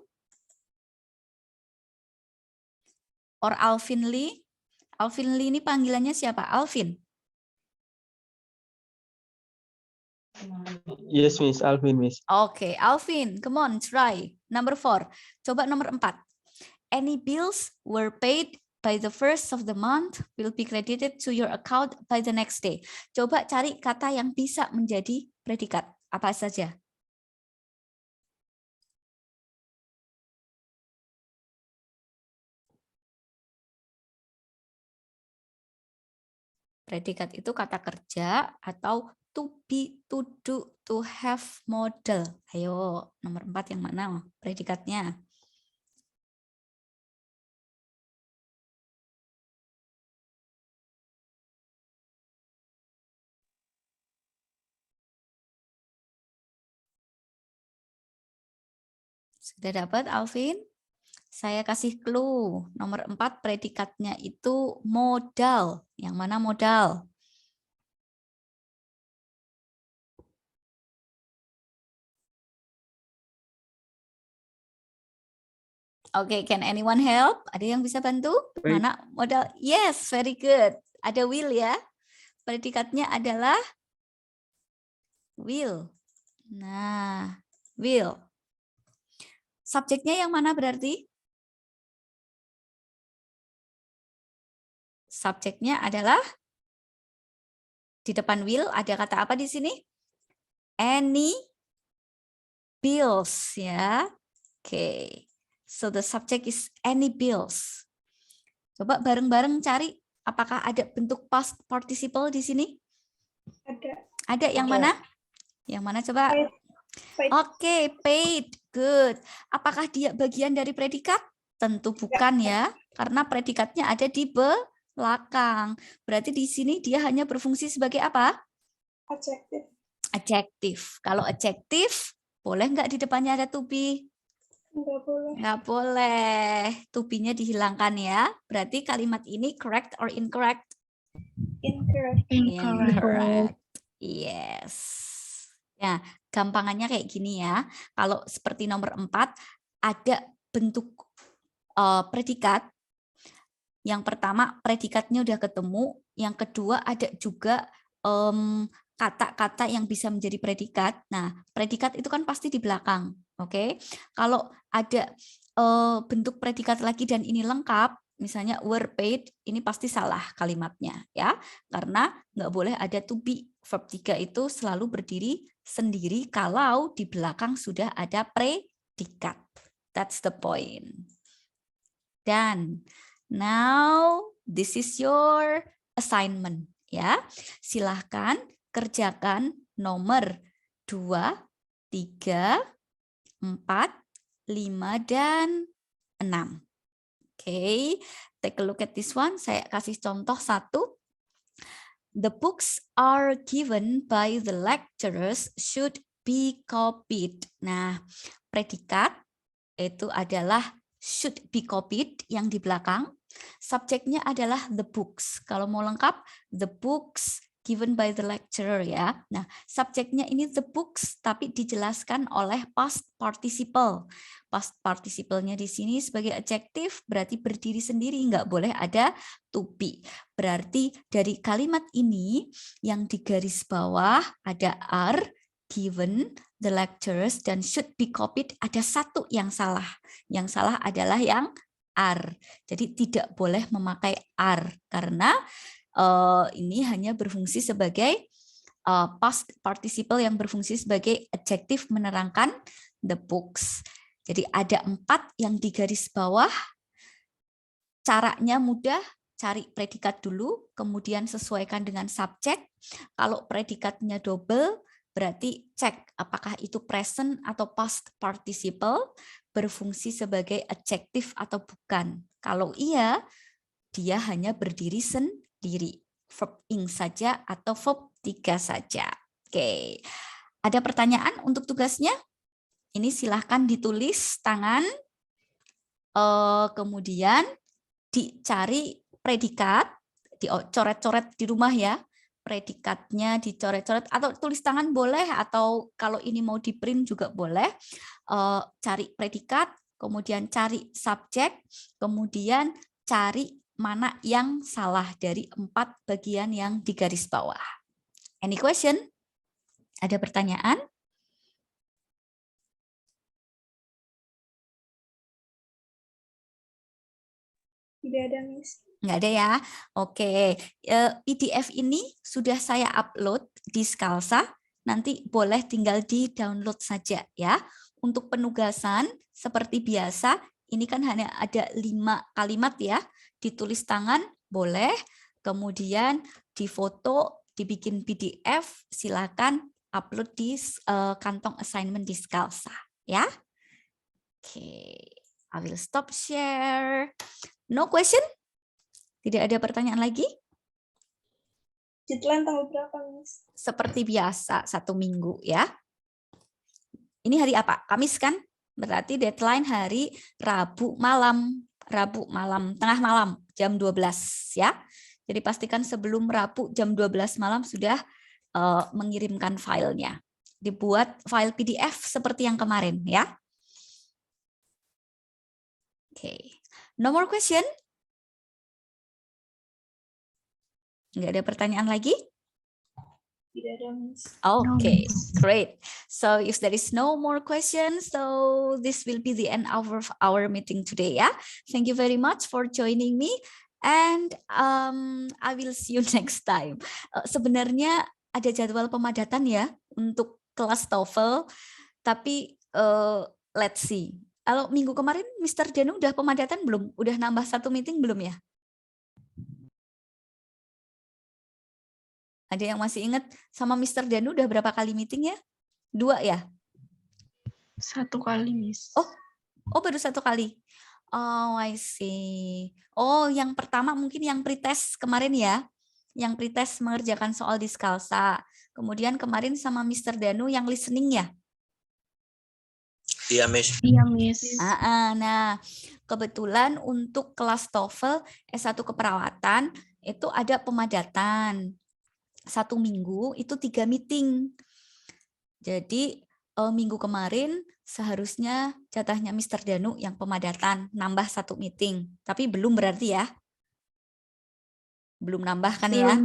[SPEAKER 1] Or Alvin Lee? Alvin Lee ini panggilannya siapa? Alvin?
[SPEAKER 7] Yes, Miss. Alvin, Miss.
[SPEAKER 1] Oke, Alvin, come on, try. Number 4. Coba nomor 4. Any bills were paid by the first of the month will be credited to your account by the next day. Coba cari kata yang bisa menjadi predikat. Apa saja? Predikat itu kata kerja atau to be, to do, to have, model. Ayo, nomor 4 yang mana predikatnya? Sudah dapat, Alvin? Saya kasih clue. Nomor 4 predikatnya itu modal. Yang mana modal? Oke, can anyone help? Ada yang bisa bantu?
[SPEAKER 7] Baik.
[SPEAKER 1] Mana modal? Yes, very good. Ada will ya. Predikatnya adalah will. Nah, will. Subjeknya yang mana berarti? Subjeknya adalah di depan will ada kata apa di sini? Any bills ya. Oke. So the subject is any bills. Coba bareng-bareng cari apakah ada bentuk past participle di sini?
[SPEAKER 2] Ada.
[SPEAKER 1] Ada yang
[SPEAKER 6] Ada.
[SPEAKER 1] mana? Yang mana coba?
[SPEAKER 2] Paid. Paid.
[SPEAKER 1] Oke, paid. Good. Apakah dia bagian dari predikat? Tentu bukan ya, karena predikatnya ada di belakang. Berarti di sini dia hanya berfungsi sebagai apa?
[SPEAKER 2] Adjective.
[SPEAKER 1] Adjektif. Kalau adjektif, boleh nggak di depannya ada to be?
[SPEAKER 2] Enggak boleh.
[SPEAKER 1] Nggak boleh. To be-nya dihilangkan ya. Berarti kalimat ini correct or incorrect?
[SPEAKER 2] Incorrect.
[SPEAKER 1] Incorrect. Yes. Nah, gampangannya kayak gini ya. Kalau seperti nomor 4, ada bentuk predikat. Yang pertama, predikatnya udah ketemu. Yang kedua, ada juga kata-kata yang bisa menjadi predikat. Nah, predikat itu kan pasti di belakang. Oke. Kalau ada bentuk predikat lagi dan ini lengkap, misalnya were paid, ini pasti salah kalimatnya ya, karena nggak boleh ada to be. Verb 3 itu selalu berdiri sendiri kalau di belakang sudah ada predikat. That's the point. Dan now this is your assignment ya. Silahkan kerjakan nomor 2, 3, 4, 5, dan 6. Oke, take a look at this one. Saya kasih contoh 1. The books are given by the lecturers should be copied. Nah, predikat itu adalah should be copied yang di belakang. Subjeknya adalah the books. Kalau mau lengkap, the books given by the lecturer ya. Nah, subjeknya ini the books tapi dijelaskan oleh past participle. Past participle-nya di sini sebagai adjective berarti berdiri sendiri, nggak boleh ada to be. Berarti dari kalimat ini yang di garis bawah ada are given the lecturers dan should be copied, ada satu yang salah. Yang salah adalah yang are. Jadi tidak boleh memakai are karena ini hanya berfungsi sebagai past participle yang berfungsi sebagai adjektif menerangkan the books. Jadi ada 4 yang di garis bawah. Caranya mudah, cari predikat dulu, kemudian sesuaikan dengan subjek. Kalau predikatnya double, berarti cek apakah itu present atau past participle, berfungsi sebagai adjektif atau bukan. Kalau iya, dia hanya berdiri sendiri. Verb ing saja atau verb 3 saja. Oke. Ada pertanyaan untuk tugasnya? Ini silahkan ditulis tangan, kemudian dicari predikat, dicoret-coret di rumah ya. Predikatnya dicoret-coret atau tulis tangan boleh, atau kalau ini mau di print juga boleh. Cari predikat, kemudian cari subjek, kemudian cari mana yang salah dari 4 bagian yang di garis bawah. Any question? Ada pertanyaan?
[SPEAKER 2] Tidak ada, Miss.
[SPEAKER 1] Nggak ada ya? Oke. PDF ini sudah saya upload di Scalsa. Nanti boleh tinggal di-download saja ya. Untuk penugasan, seperti biasa, ini kan hanya ada 5 kalimat ya. Ditulis tangan, boleh. Kemudian difoto, dibikin PDF, silakan upload di kantong assignment di Scalsa. Ya. Oke. I will stop share. No question? Tidak ada pertanyaan lagi?
[SPEAKER 2] Deadline tanggal berapa, Miss?
[SPEAKER 1] Seperti biasa, 1 minggu ya. Ini hari apa? Kamis kan? Berarti deadline hari Rabu malam. Rabu malam, tengah malam, jam 12 ya. Jadi pastikan sebelum Rabu jam 12 malam sudah mengirimkan filenya. Dibuat file PDF seperti yang kemarin ya. Oke. No more question? Nggak ada pertanyaan lagi?
[SPEAKER 2] Tidak ada, Miss.
[SPEAKER 1] Okay, great. So if there is no more questions, so this will be the end of our meeting today. Yeah, thank you very much for joining me, and I will see you next time. Sebenarnya ada jadwal pemadatan ya untuk kelas TOEFL, tapi let's see. Kalau minggu kemarin Mr. Danu udah pemadatan belum? Udah nambah 1 meeting belum ya? Ada yang masih ingat sama Mr. Danu udah berapa kali meeting ya? 2 ya?
[SPEAKER 3] 1 kali, Miss.
[SPEAKER 1] Oh baru 1 kali. Oh, I see. Oh, yang pertama mungkin yang pretest kemarin ya. Yang pretest mengerjakan soal di Scalsa. Kemudian kemarin sama Mr. Danu yang listening ya?
[SPEAKER 6] Iya, Miss.
[SPEAKER 3] Iya, Miss.
[SPEAKER 1] Nah, kebetulan untuk kelas TOEFL S1 keperawatan itu ada pemadatan. 1 minggu itu 3 meeting. Jadi minggu kemarin seharusnya jatahnya Mr. Danu yang pemadatan, nambah 1 meeting. Tapi belum berarti ya. Belum nambah kan ya.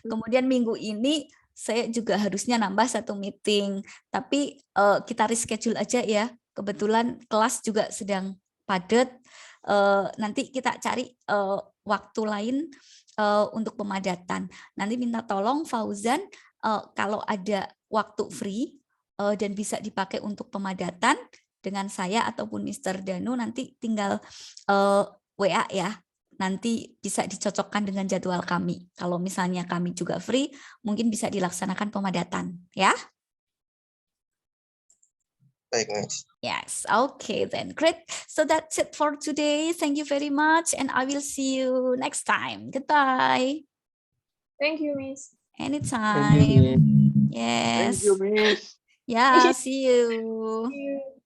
[SPEAKER 1] Kemudian minggu ini saya juga harusnya nambah 1 meeting. Tapi kita reschedule aja ya. Kebetulan kelas juga sedang padat. nanti kita cari waktu lain untuk pemadatan. Nanti minta tolong Fauzan kalau ada waktu free dan bisa dipakai untuk pemadatan dengan saya ataupun Mr. Danu, nanti tinggal WA ya. Nanti bisa dicocokkan dengan jadwal kami. Kalau misalnya kami juga free, mungkin bisa dilaksanakan pemadatan, ya.
[SPEAKER 6] Baik, Miss.
[SPEAKER 1] Yes, okay then, great. So that's it for today. Thank you very much, and I will see you next time. Goodbye.
[SPEAKER 2] Thank you, Miss.
[SPEAKER 1] Anytime.
[SPEAKER 4] Thank
[SPEAKER 1] Yes.
[SPEAKER 4] you, Miss.
[SPEAKER 1] Yeah, see you.
[SPEAKER 2] See you.